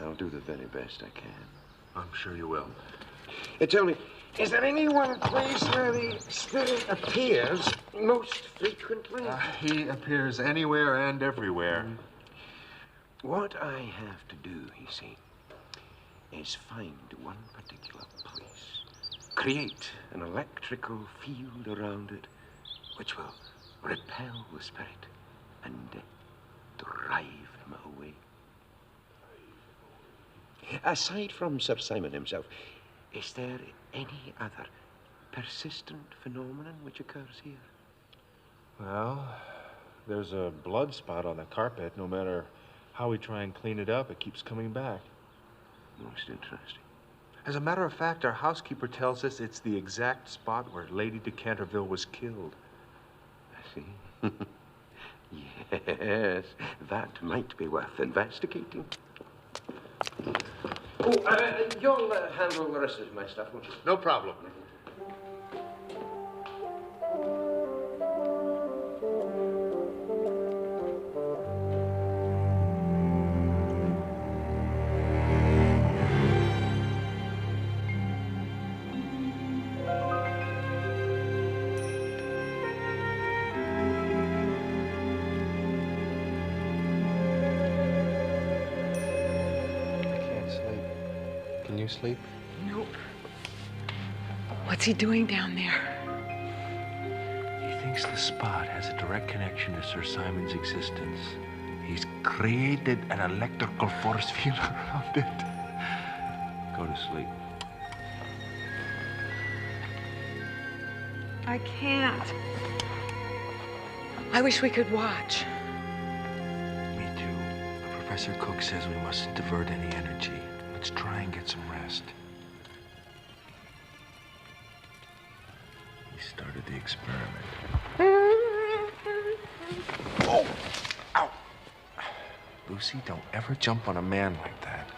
I'll do the very best I can. I'm sure you will. Tell me, is there any one place where the spirit appears most frequently? He appears anywhere and everywhere. What I have to do, you see, is find one particular place, create an electrical field around it, which will repel the spirit and drive him away. Aside from Sir Simon himself, is there any other persistent phenomenon which occurs here? Well, there's a blood spot on the carpet. No matter how we try and clean it up, it keeps coming back. Most interesting. As a matter of fact, our housekeeper tells us it's the exact spot where Lady de Canterville was killed. I see. Yes, that might be worth investigating. Oh, you'll handle the rest of my stuff, won't you? No problem. Can you sleep? Nope. What's he doing down there? He thinks the spot has a direct connection to Sir Simon's existence. He's created an electrical force field around it. Go to sleep. I can't. I wish we could watch. Me too. But Professor Cook says we mustn't divert any energy. Let's try and get some rest. He started the experiment. Oh! Ow! Lucy, don't ever jump on a man like that.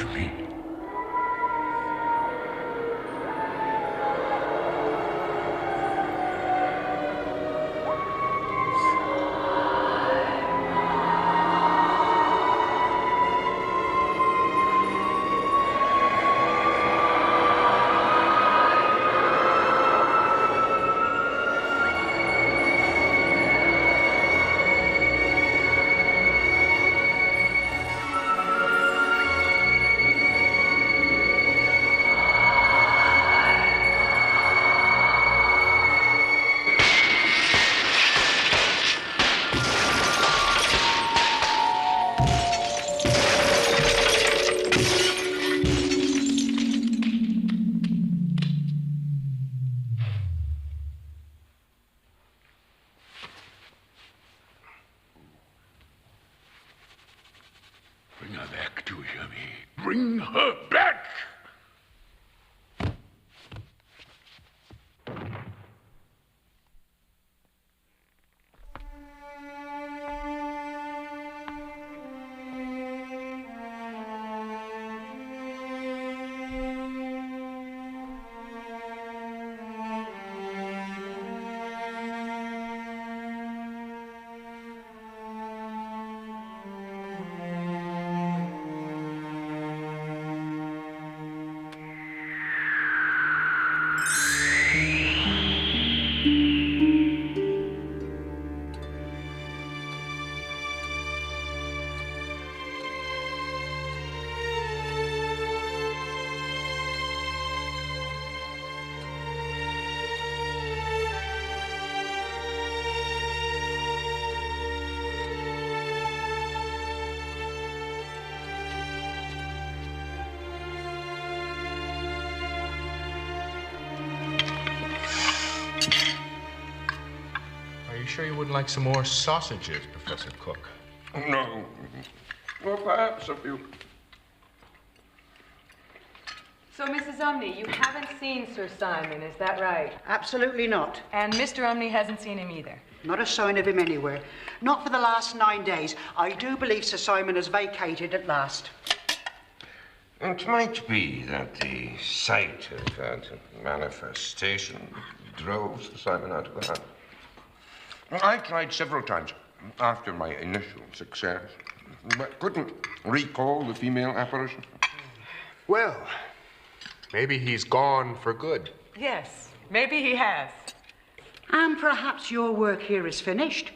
for me. Bring her back, do you hear me? Bring her back! Sure you wouldn't like some more sausages, Professor Cook? No. Or perhaps a few. So, Mrs. Umney, you haven't seen Sir Simon, is that right? Absolutely not. And Mr. Umney hasn't seen him either? Not a sign of him anywhere. Not for the last 9 days. I do believe Sir Simon has vacated at last. It might be that the sight of that manifestation drove Sir Simon out of the house. I tried several times after my initial success, but couldn't recall the female apparition. Well, maybe he's gone for good. Yes, maybe he has. And perhaps your work here is finished.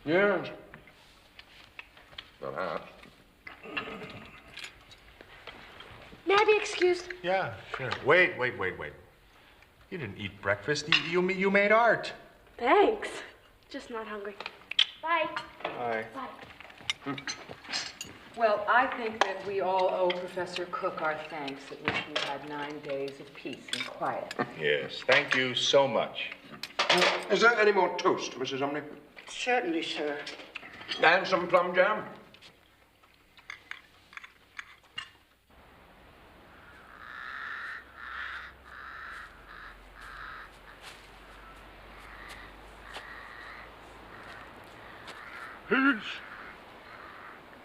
Yes. Perhaps. May I be excused? Yeah, sure. Wait. You didn't eat breakfast. You made art. Thanks. Just not hungry. Bye. Bye. Bye. Well, I think that we all owe Professor Cook our thanks at which we've had 9 days of peace and quiet. Yes, thank you so much. Is there any more toast, Mrs. Umney? Certainly, sir. And some plum jam?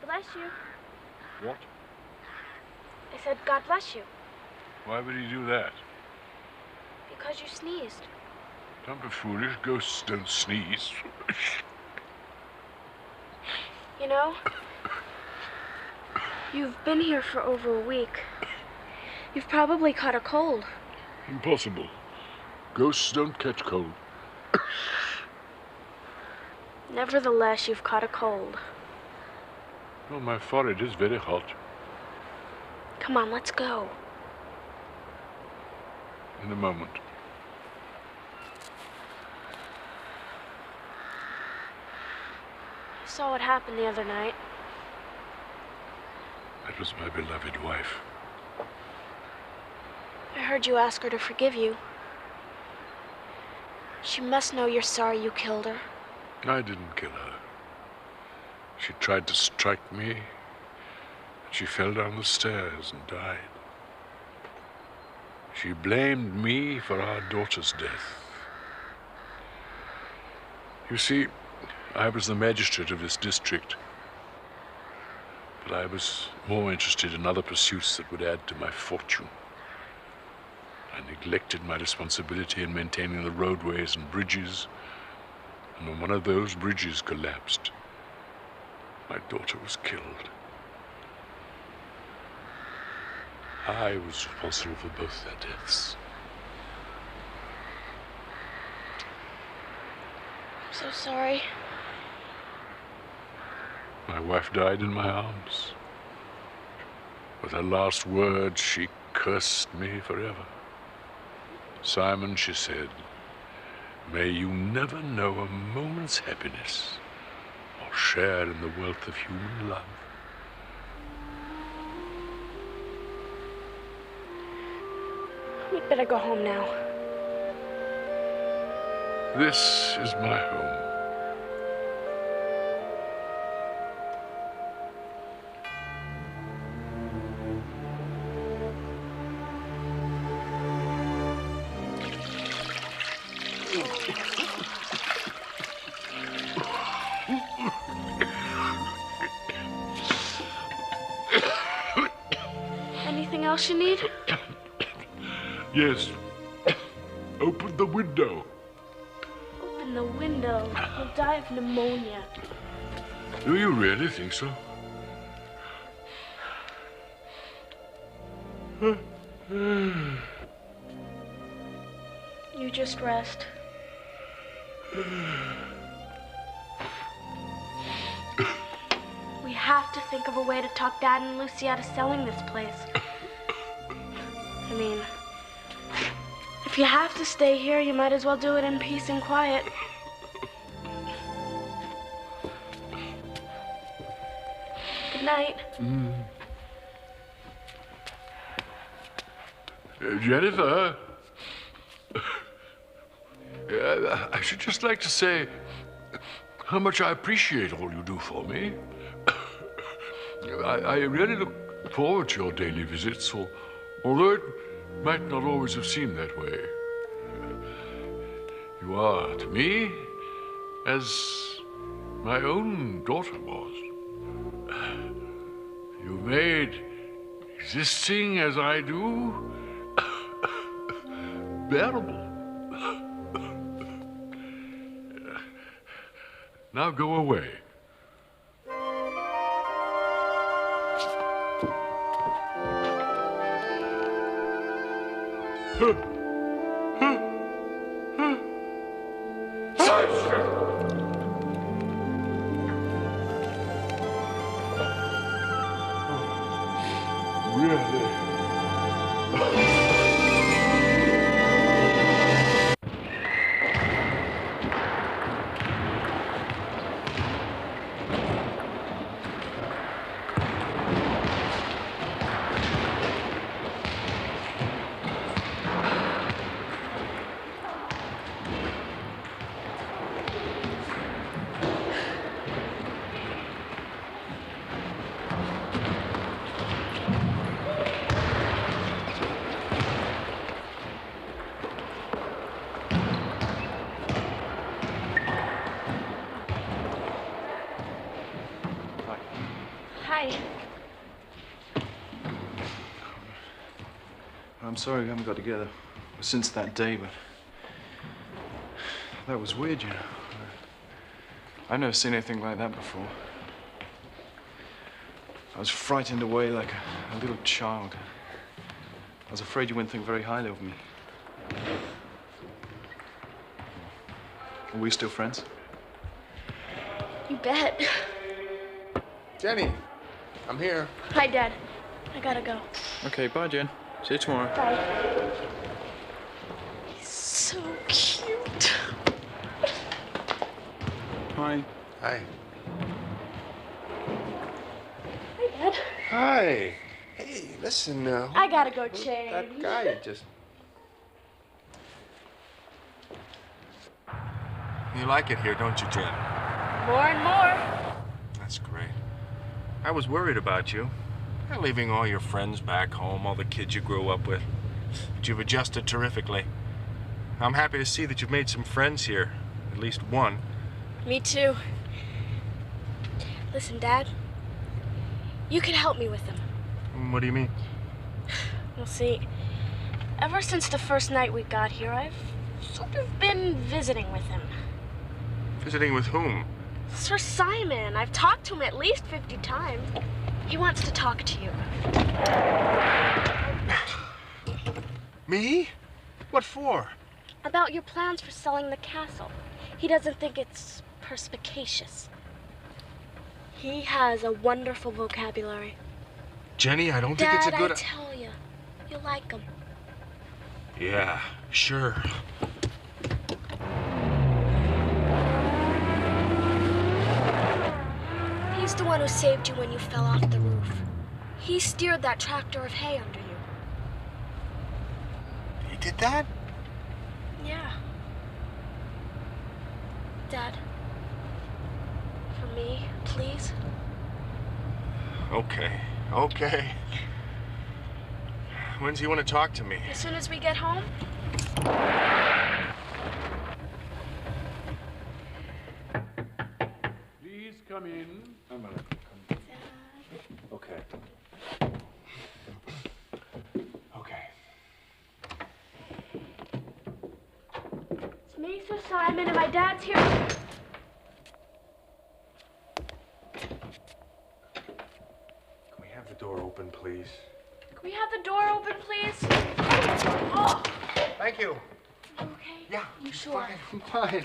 God bless you. What? I said, God bless you. Why would he do that? Because you sneezed. Don't be foolish. Ghosts don't sneeze. You know, you've been here for over a week. You've probably caught a cold. Impossible. Ghosts don't catch cold. Nevertheless, you've caught a cold. Oh, my forehead is very hot. Come on, let's go. In a moment. I saw what happened the other night. That was my beloved wife. I heard you ask her to forgive you. She must know you're sorry you killed her. I didn't kill her. She tried to strike me, and she fell down the stairs and died. She blamed me for our daughter's death. You see, I was the magistrate of this district. But I was more interested in other pursuits that would add to my fortune. I neglected my responsibility in maintaining the roadways and bridges, and when one of those bridges collapsed, my daughter was killed. I was responsible for both their deaths. I'm so sorry. My wife died in my arms. With her last words, she cursed me forever. Simon, she said, may you never know a moment's happiness or share in the wealth of human love. We'd better go home now. This is my home. Anything else you need? Yes. Open the window. Open the window. You'll die of pneumonia. Do you really think so? You just rest. We have to think of a way to talk Dad and Lucy out of selling this place. I mean, if you have to stay here, you might as well do it in peace and quiet. Good night. Jennifer, I should just like to say how much I appreciate all you do for me. I really look forward to your daily visits, although it might not always have seemed that way. You are, to me, as my own daughter was. You made existing as I do bearable. Now go away. Hi. I'm sorry we haven't got together since that day, but that was weird, you know. I've never seen anything like that before. I was frightened away like a little child. I was afraid you wouldn't think very highly of me. Are we still friends? You bet. Jenny, I'm here. Hi, Dad. I gotta go. Okay, bye, Jen. See you tomorrow. Bye. He's so cute. Hi. Hi. Hi, Dad. Hi. Hey, listen, I gotta go change. that guy just... You like it here, don't you, Jen? More and more. That's great. I was worried about you. You're leaving all your friends back home, all the kids you grew up with. But you've adjusted terrifically. I'm happy to see that you've made some friends here. At least one. Me too. Listen, Dad. You can help me with him. What do you mean? Well, see, ever since the first night we got here, I've sort of been visiting with him. Visiting with whom? Sir Simon. I've talked to him at least 50 times. He wants to talk to you. Me? What for? About your plans for selling the castle. He doesn't think it's perspicacious. He has a wonderful vocabulary. Jenny, I don't think it's a good... Dad, I tell you, you like him. Yeah, sure. He's the one who saved you when you fell off the roof. He steered that tractor of hay under you. He did that? Yeah. Dad. For me, please. Okay. When's he want to talk to me? As soon as we get home? Please come in. Okay. It's me, Sir Simon, and my dad's here. Can we have the door open, please? Can we have the door open, please? Oh! Thank you. You okay? Yeah. You sure? I'm fine.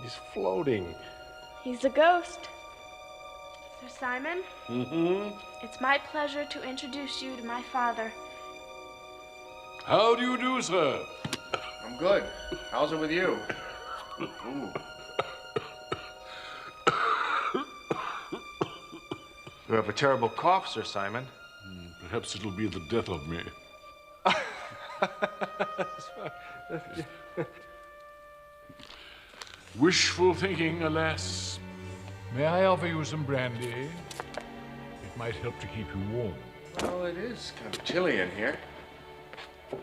He's floating. He's a ghost. Sir Simon? Mm-hmm. It's my pleasure to introduce you to my father. How do you do, sir? I'm good. How's it with you? Ooh. You have a terrible cough, Sir Simon. Perhaps it'll be the death of me. Wishful thinking, alas. May I offer you some brandy? It might help to keep you warm. Well, it is kind of chilly in here.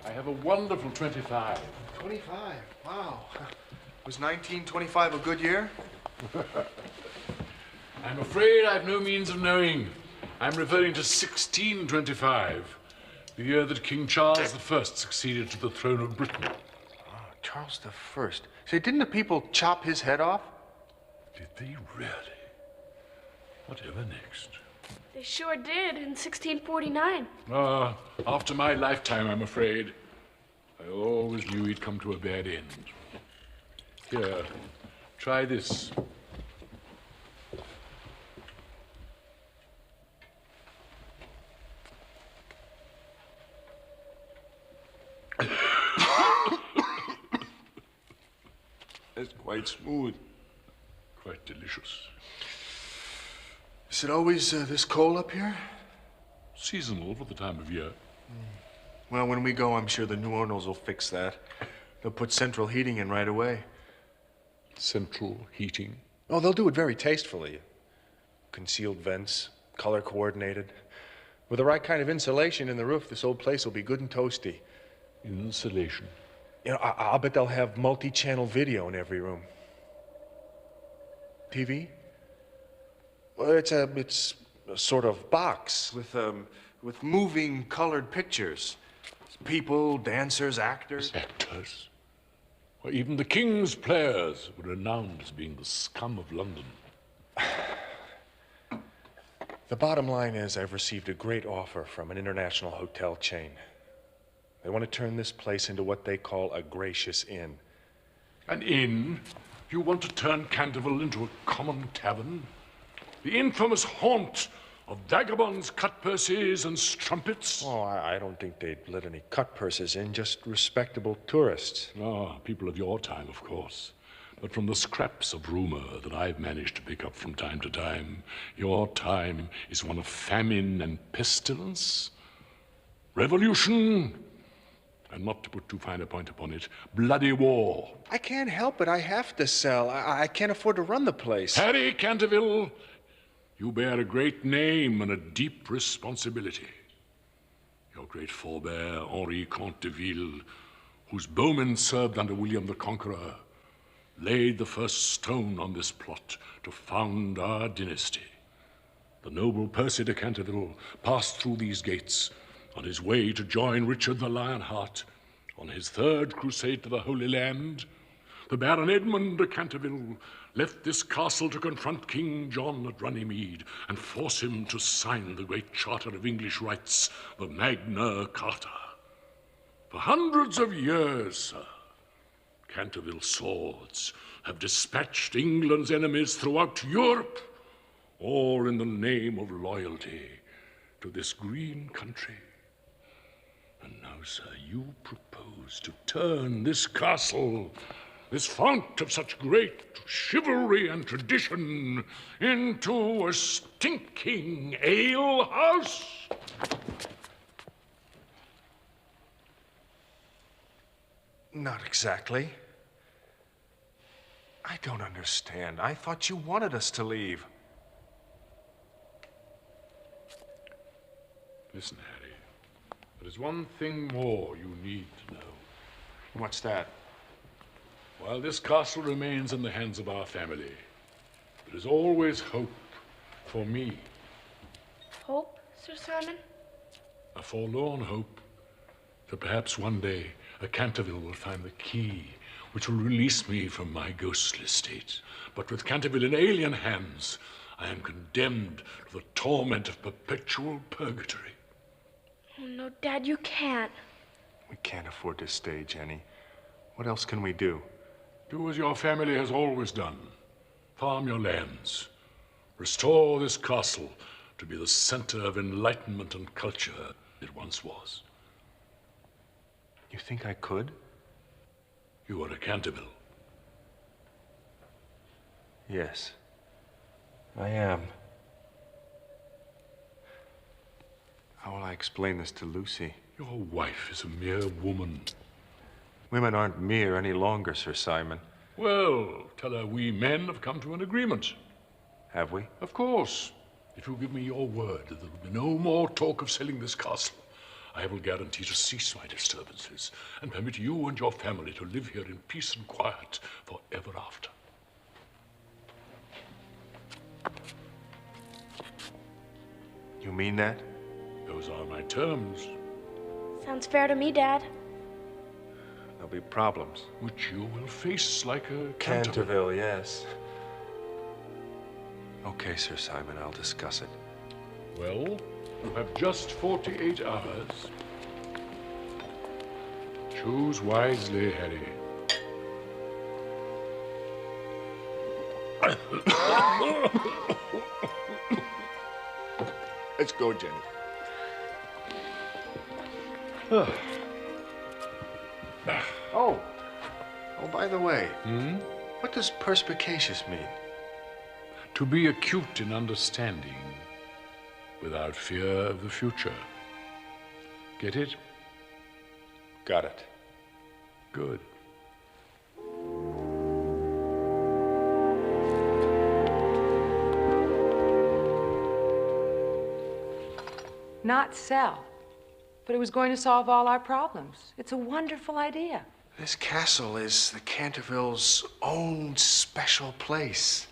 I have a wonderful 25. 25? Wow. Was 1925 a good year? I'm afraid I've no means of knowing. I'm referring to 1625, the year that King Charles I succeeded to the throne of Britain. Oh, Charles I. Say, didn't the people chop his head off? Did they really? Whatever next? They sure did in 1649. After my lifetime, I'm afraid. I always knew he'd come to a bad end. Here, try this. It's quite smooth. Quite delicious. Is it always this cold up here? Seasonal for the time of year. Well, when we go, I'm sure the new owners will fix that. They'll put central heating in right away. Central heating? Oh, they'll do it very tastefully. Concealed vents, color coordinated. With the right kind of insulation in the roof, this old place will be good and toasty. Insulation? You know, I'll bet they'll have multi-channel video in every room. TV? Well, it's a sort of box with moving colored pictures. People, dancers, actors. Actors? Well, even the King's players were renowned as being the scum of London. The bottom line is I've received a great offer from an international hotel chain. They want to turn this place into what they call a gracious inn. An inn? You want to turn Canterville into a common tavern? The infamous haunt of vagabonds, cutpurses, and strumpets? Oh, I don't think they'd let any cutpurses in, just respectable tourists. Ah, people of your time, of course. But from the scraps of rumor that I've managed to pick up from time to time, your time is one of famine and pestilence, revolution, and not to put too fine a point upon it, bloody war. I can't help it. I have to sell. I can't afford to run the place. Harry Canterville, you bear a great name and a deep responsibility. Your great forebear, Henri Comte de Ville, whose bowmen served under William the Conqueror, laid the first stone on this plot to found our dynasty. The noble Percy de Canterville passed through these gates on his way to join Richard the Lionheart on his third crusade to the Holy Land. The Baron Edmund de Canterville left this castle to confront King John at Runnymede and force him to sign the great charter of English rights, the Magna Carta. For hundreds of years, sir, Canterville swords have dispatched England's enemies throughout Europe, all in the name of loyalty to this green country. And now, sir, you propose to turn this castle, this fount of such great chivalry and tradition, into a stinking alehouse? Not exactly. I don't understand. I thought you wanted us to leave. Listen, Harry, there is one thing more you need to know. What's that? While this castle remains in the hands of our family, there is always hope for me. Hope, Sir Simon? A forlorn hope that perhaps one day a Canterville will find the key which will release me from my ghostly state. But with Canterville in alien hands, I am condemned to the torment of perpetual purgatory. Oh, no, Dad, you can't. We can't afford to stay, Jenny. What else can we do? Do as your family has always done. Farm your lands. Restore this castle to be the center of enlightenment and culture it once was. You think I could? You are a Canterville. Yes, I am. How will I explain this to Lucy? Your wife is a mere woman. Women aren't mere any longer, Sir Simon. Well, tell her we men have come to an agreement. Have we? Of course. If you give me your word that there will be no more talk of selling this castle, I will guarantee to cease my disturbances and permit you and your family to live here in peace and quiet forever after. You mean that? Those are my terms. Sounds fair to me, Dad. There'll be problems. Which you will face like a Canterville, yes. Okay, Sir Simon, I'll discuss it. Well, you have just 48 hours. Choose wisely, Harry. Let's go, Jenny. Oh, by the way, what does perspicacious mean? To be acute in understanding, without fear of the future. Get it? Got it. Good. Not sell. But it was going to solve all our problems. It's a wonderful idea. This castle is the Canterville's own special place.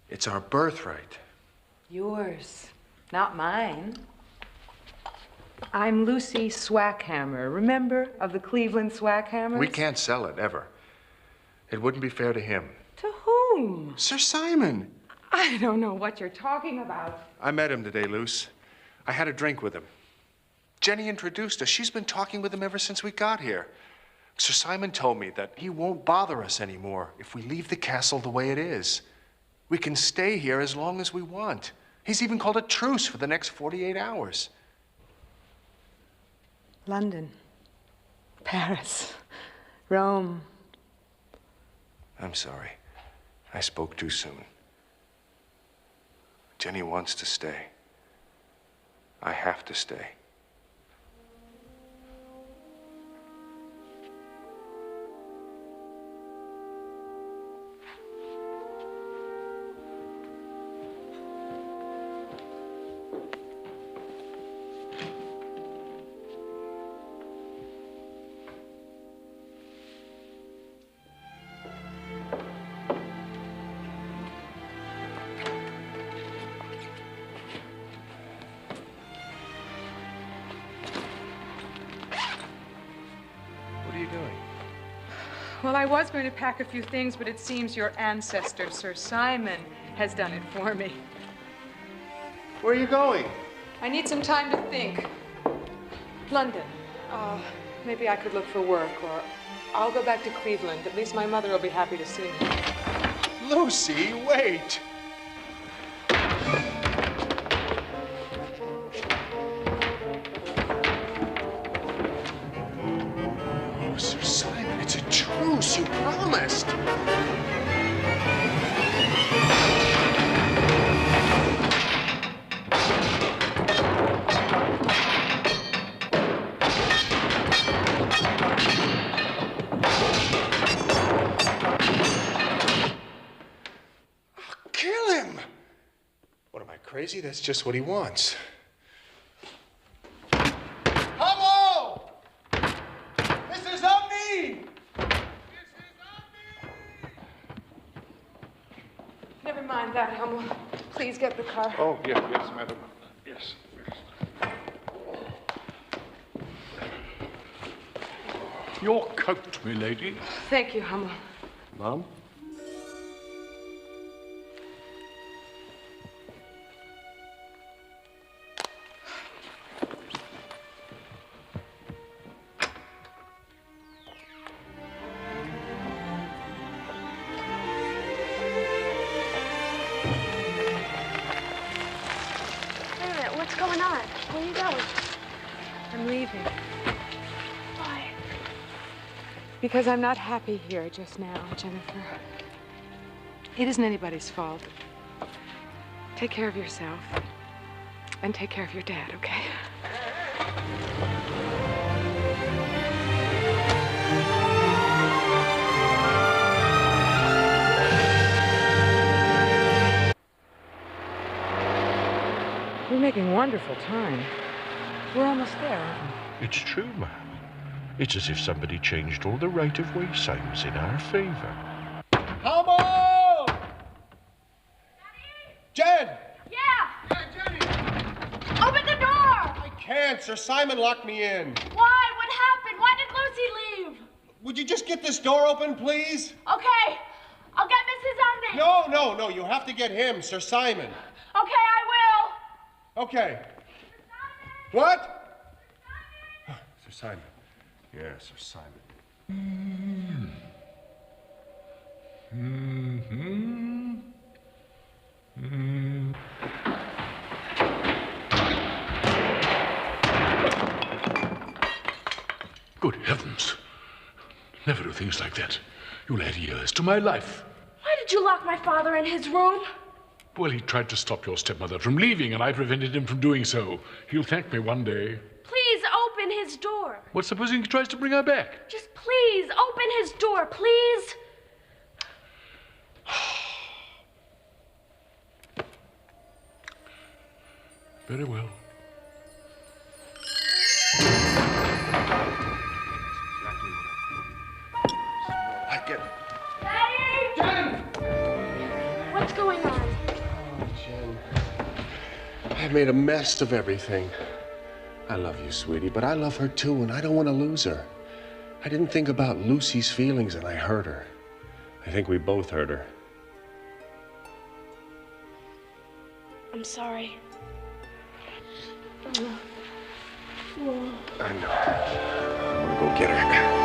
It's our birthright. Yours, not mine. I'm Lucy Swackhammer. Remember of the Cleveland Swackhammers? We can't sell it, ever. It wouldn't be fair to him. To whom? Sir Simon. I don't know what you're talking about. I met him today, Luce. I had a drink with him. Jenny introduced us. She's been talking with him ever since we got here. Sir Simon told me that he won't bother us anymore if we leave the castle the way it is. We can stay here as long as we want. He's even called a truce for the next 48 hours. London, Paris, Rome. I'm sorry. I spoke too soon. Jenny wants to stay. I have to stay. Well, I was going to pack a few things, but it seems your ancestor, Sir Simon, has done it for me. Where are you going? I need some time to think. London. Maybe I could look for work, or I'll go back to Cleveland. At least my mother will be happy to see me. Lucy, wait! Oh, Sir Simon, it's a truce. You promised. Crazy? That's just what he wants. Hello! Mrs. Umney! Never mind that, Hummel. Please get the car. Oh, yes, madam. Yes. Your coat, milady. Thank you, Hummel. Mom? Because I'm not happy here just now, Jennifer. It isn't anybody's fault. Take care of yourself. And take care of your dad, okay? We're making wonderful time. We're almost there, aren't we? It's true, ma'am. It's as if somebody changed all the right-of-way signs in our favor. Humble! Jen! Yeah! Jenny! Open the door! I can't. Sir Simon locked me in. Why? What happened? Why did Lucy leave? Would you just get this door open, please? Okay. I'll get Mrs. Umney. No. You have to get him, Sir Simon. Okay, I will. Okay. What? Sir Simon. Yes, Sir Simon. Good heavens. Never do things like that. You'll add years to my life. Why did you lock my father in his room? Well, he tried to stop your stepmother from leaving, and I prevented him from doing so. He'll thank me one day. Please open his door. What, supposing he tries to bring her back? Just please open his door, please. Very well. I get it. Daddy! Jen! What's going on? Oh, Jen. I made a mess of everything. I love you, sweetie, but I love her too, and I don't want to lose her. I didn't think about Lucy's feelings, and I hurt her. I think we both hurt her. I'm sorry. I know. I'm gonna go get her.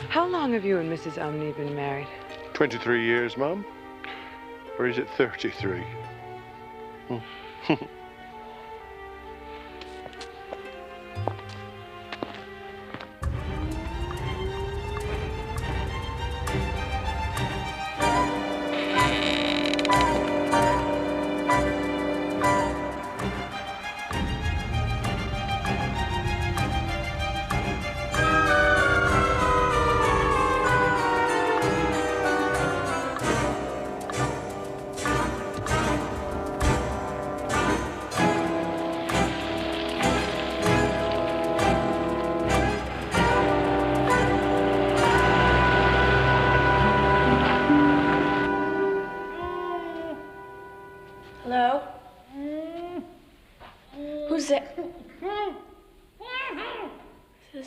How long have you and Mrs. Umney been married? 23 years, Mum. Or is it 33?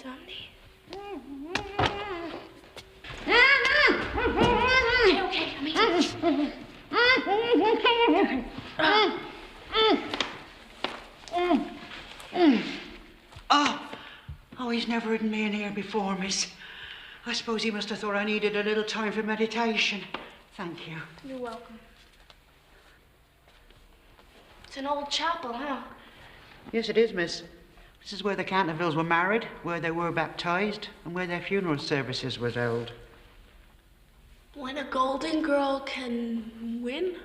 Mrs. Omni. Okay, I'm here. Oh, he's never ridden me in here before, miss. I suppose he must have thought I needed a little time for meditation. Thank you. You're welcome. It's an old chapel, huh? Yes, it is, miss. This is where the Cantervilles were married, where they were baptized, and where their funeral services was held. When a golden girl can win,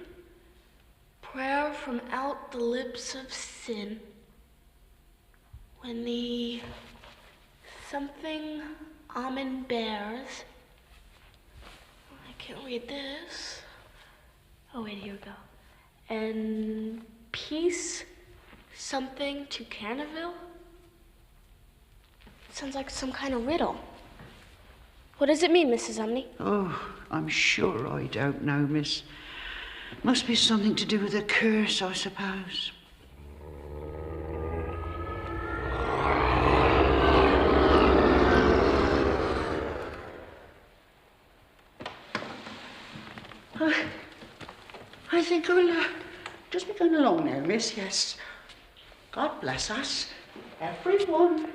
prayer from out the lips of sin. When the something almond bears. I can't read this. Oh, wait, here we go. And peace something to Canterville? Sounds like some kind of riddle. What does it mean, Mrs. Omni? Oh, I'm sure I don't know, miss. Must be something to do with a curse, I suppose. I think I'll just be going along now, miss, yes. God bless us, everyone.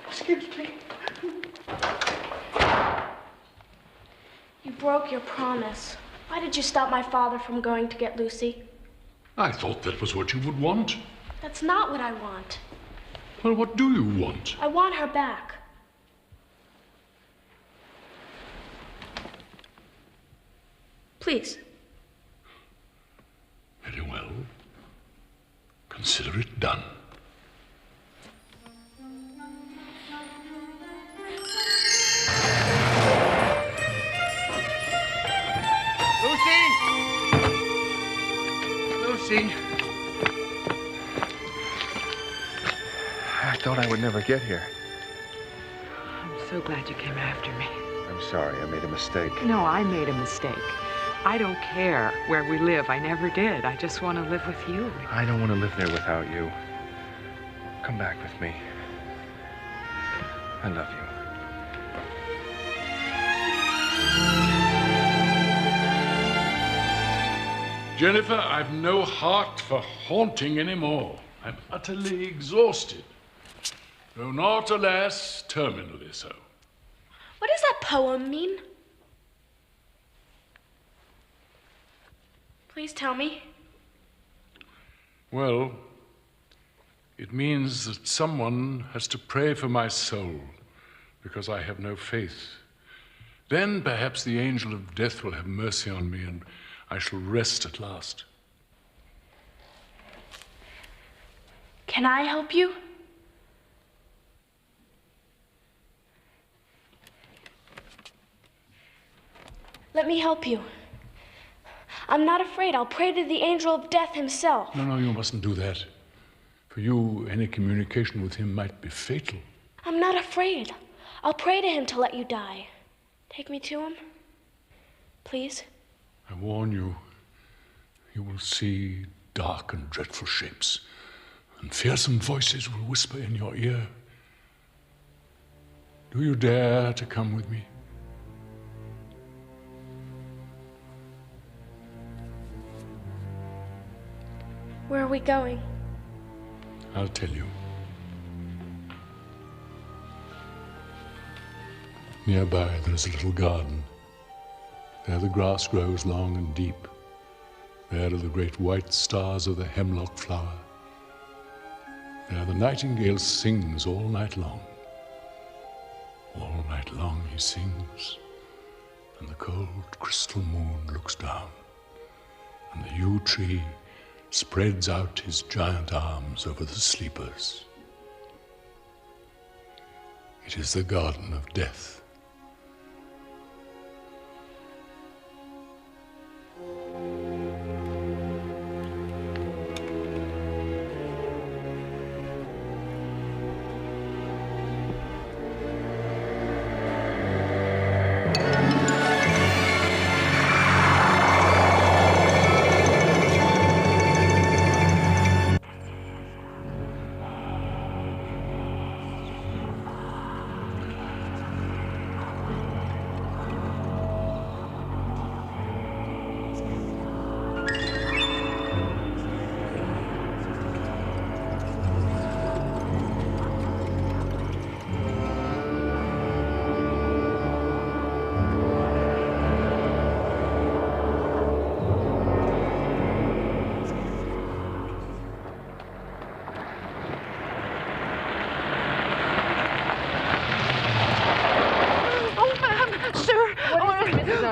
Excuse me. You broke your promise. Why did you stop my father from going to get Lucy? I thought that was what you would want. That's not what I want. Well, what do you want? I want her back. Please. Very well. Consider it done. Lucy! I thought I would never get here. I'm so glad you came after me. I'm sorry, I made a mistake. No, I made a mistake. I don't care where we live. I never did. I just want to live with you. I don't want to live there without you. Come back with me. I love you. Jennifer, I've no heart for haunting anymore. I'm utterly exhausted. Though not, alas, terminally so. What does that poem mean? Please tell me. Well, it means that someone has to pray for my soul because I have no faith. Then perhaps the angel of death will have mercy on me and I shall rest at last. Can I help you? Let me help you. I'm not afraid. I'll pray to the angel of death himself. No, you mustn't do that. For you, any communication with him might be fatal. I'm not afraid. I'll pray to him to let you die. Take me to him, please. I warn you, you will see dark and dreadful shapes, and fearsome voices will whisper in your ear. Do you dare to come with me? Where are we going? I'll tell you. Nearby, there's a little garden. There the grass grows long and deep. There are the great white stars of the hemlock flower. There the nightingale sings all night long. All night long he sings, and the cold crystal moon looks down, and the yew tree spreads out his giant arms over the sleepers. It is the garden of death.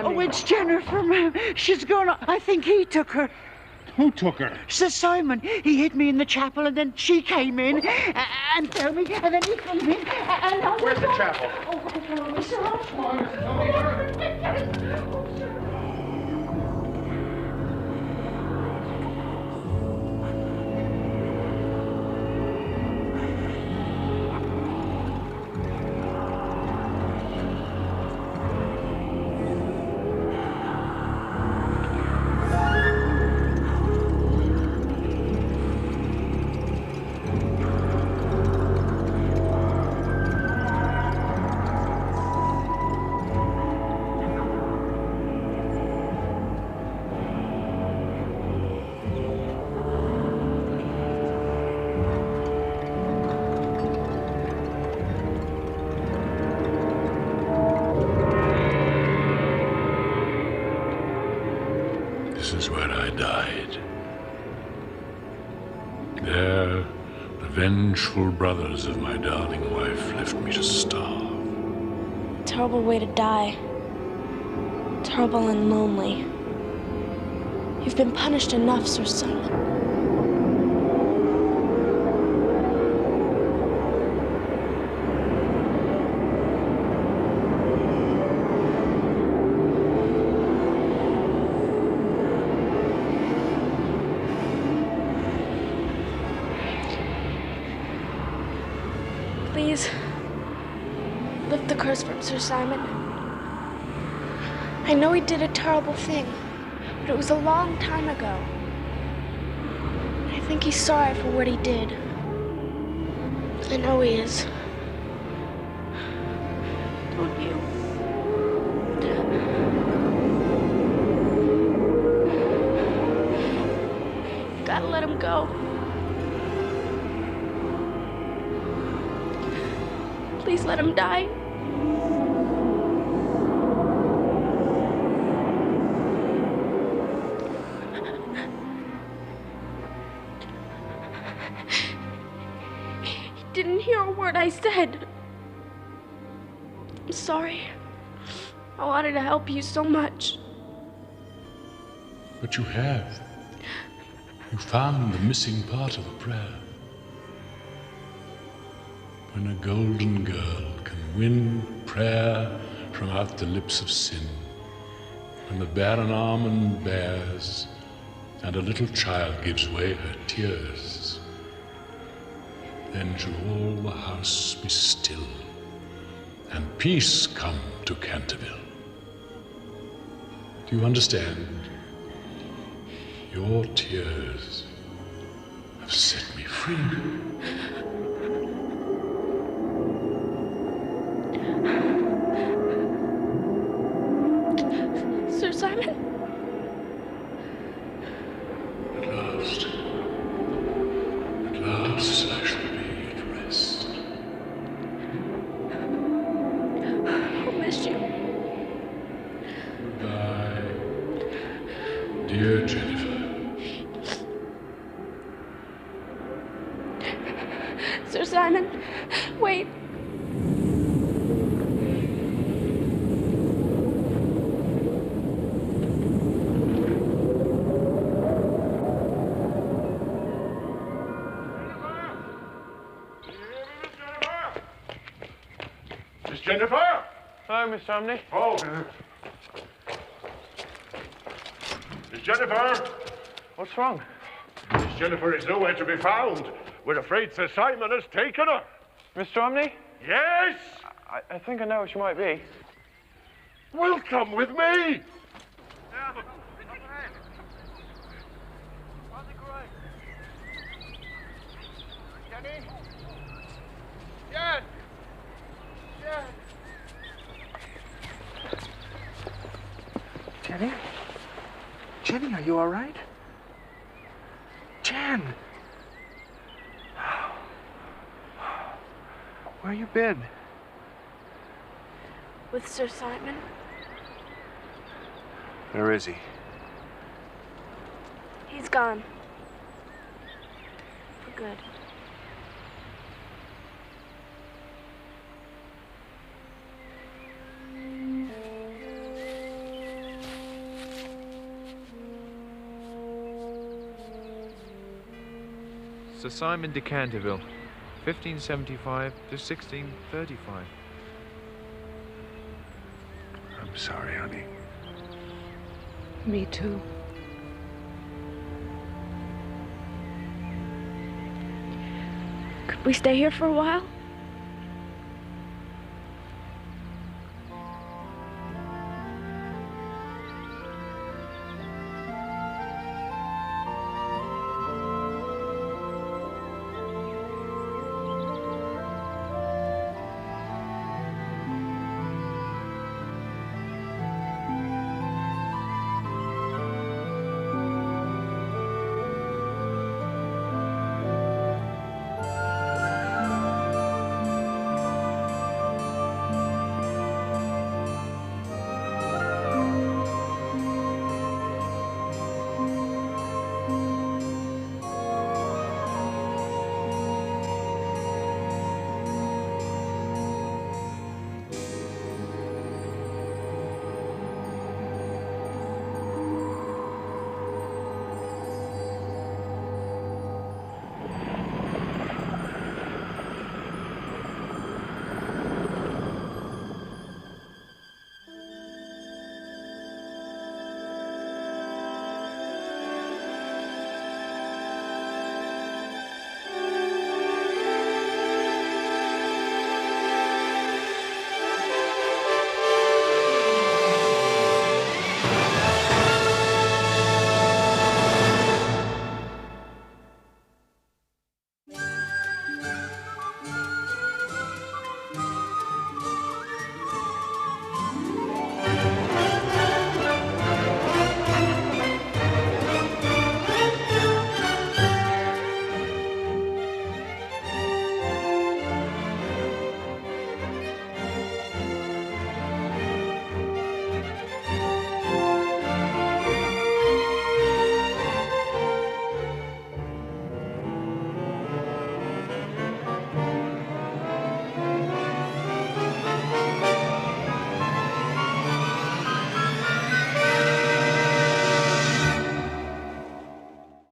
Oh, it's Jennifer, ma'am. She's gone. I think he took her. Who took her? Sir Simon. He hid me in the chapel, and then she came in and told me, and then he came in, and I... Where's the chapel? Oh, Mr. Osborne. This is where I died. There, the vengeful brothers of my darling wife left me to starve. Terrible way to die. Terrible and lonely. You've been punished enough, Sir Simon. Please, lift the curse from Sir Simon. I know he did a terrible thing, but it was a long time ago. I think he's sorry for what he did. I know he is. Don't you? Gotta let him go. Please let him die. He didn't hear a word I said. I'm sorry. I wanted to help you so much. But you have. You found the missing part of the prayer. When a golden girl can win prayer from out the lips of sin, when the barren almond bears and a little child gives way her tears, then shall all the house be still and peace come to Canterville. Do you understand? Your tears have set me free. Sir Simon? At last I shall be at rest. I'll miss you. Goodbye, dear Jennifer. Sir Simon, wait. Miss Jennifer? Hello, Mr. Omni. Oh. Miss Jennifer? What's wrong? Miss Jennifer is nowhere to be found. We're afraid Sir Simon has taken her. Mr. Omni? Yes? I think I know what she might be. Well, come with me. Jenny? Jen! Jen! Jenny? Jenny, are you all right? Jen! Where you been? With Sir Simon? Where is he? He's gone. For good. Sir Simon de Canterville, 1575 to 1635. I'm sorry, honey. Me too. Could we stay here for a while?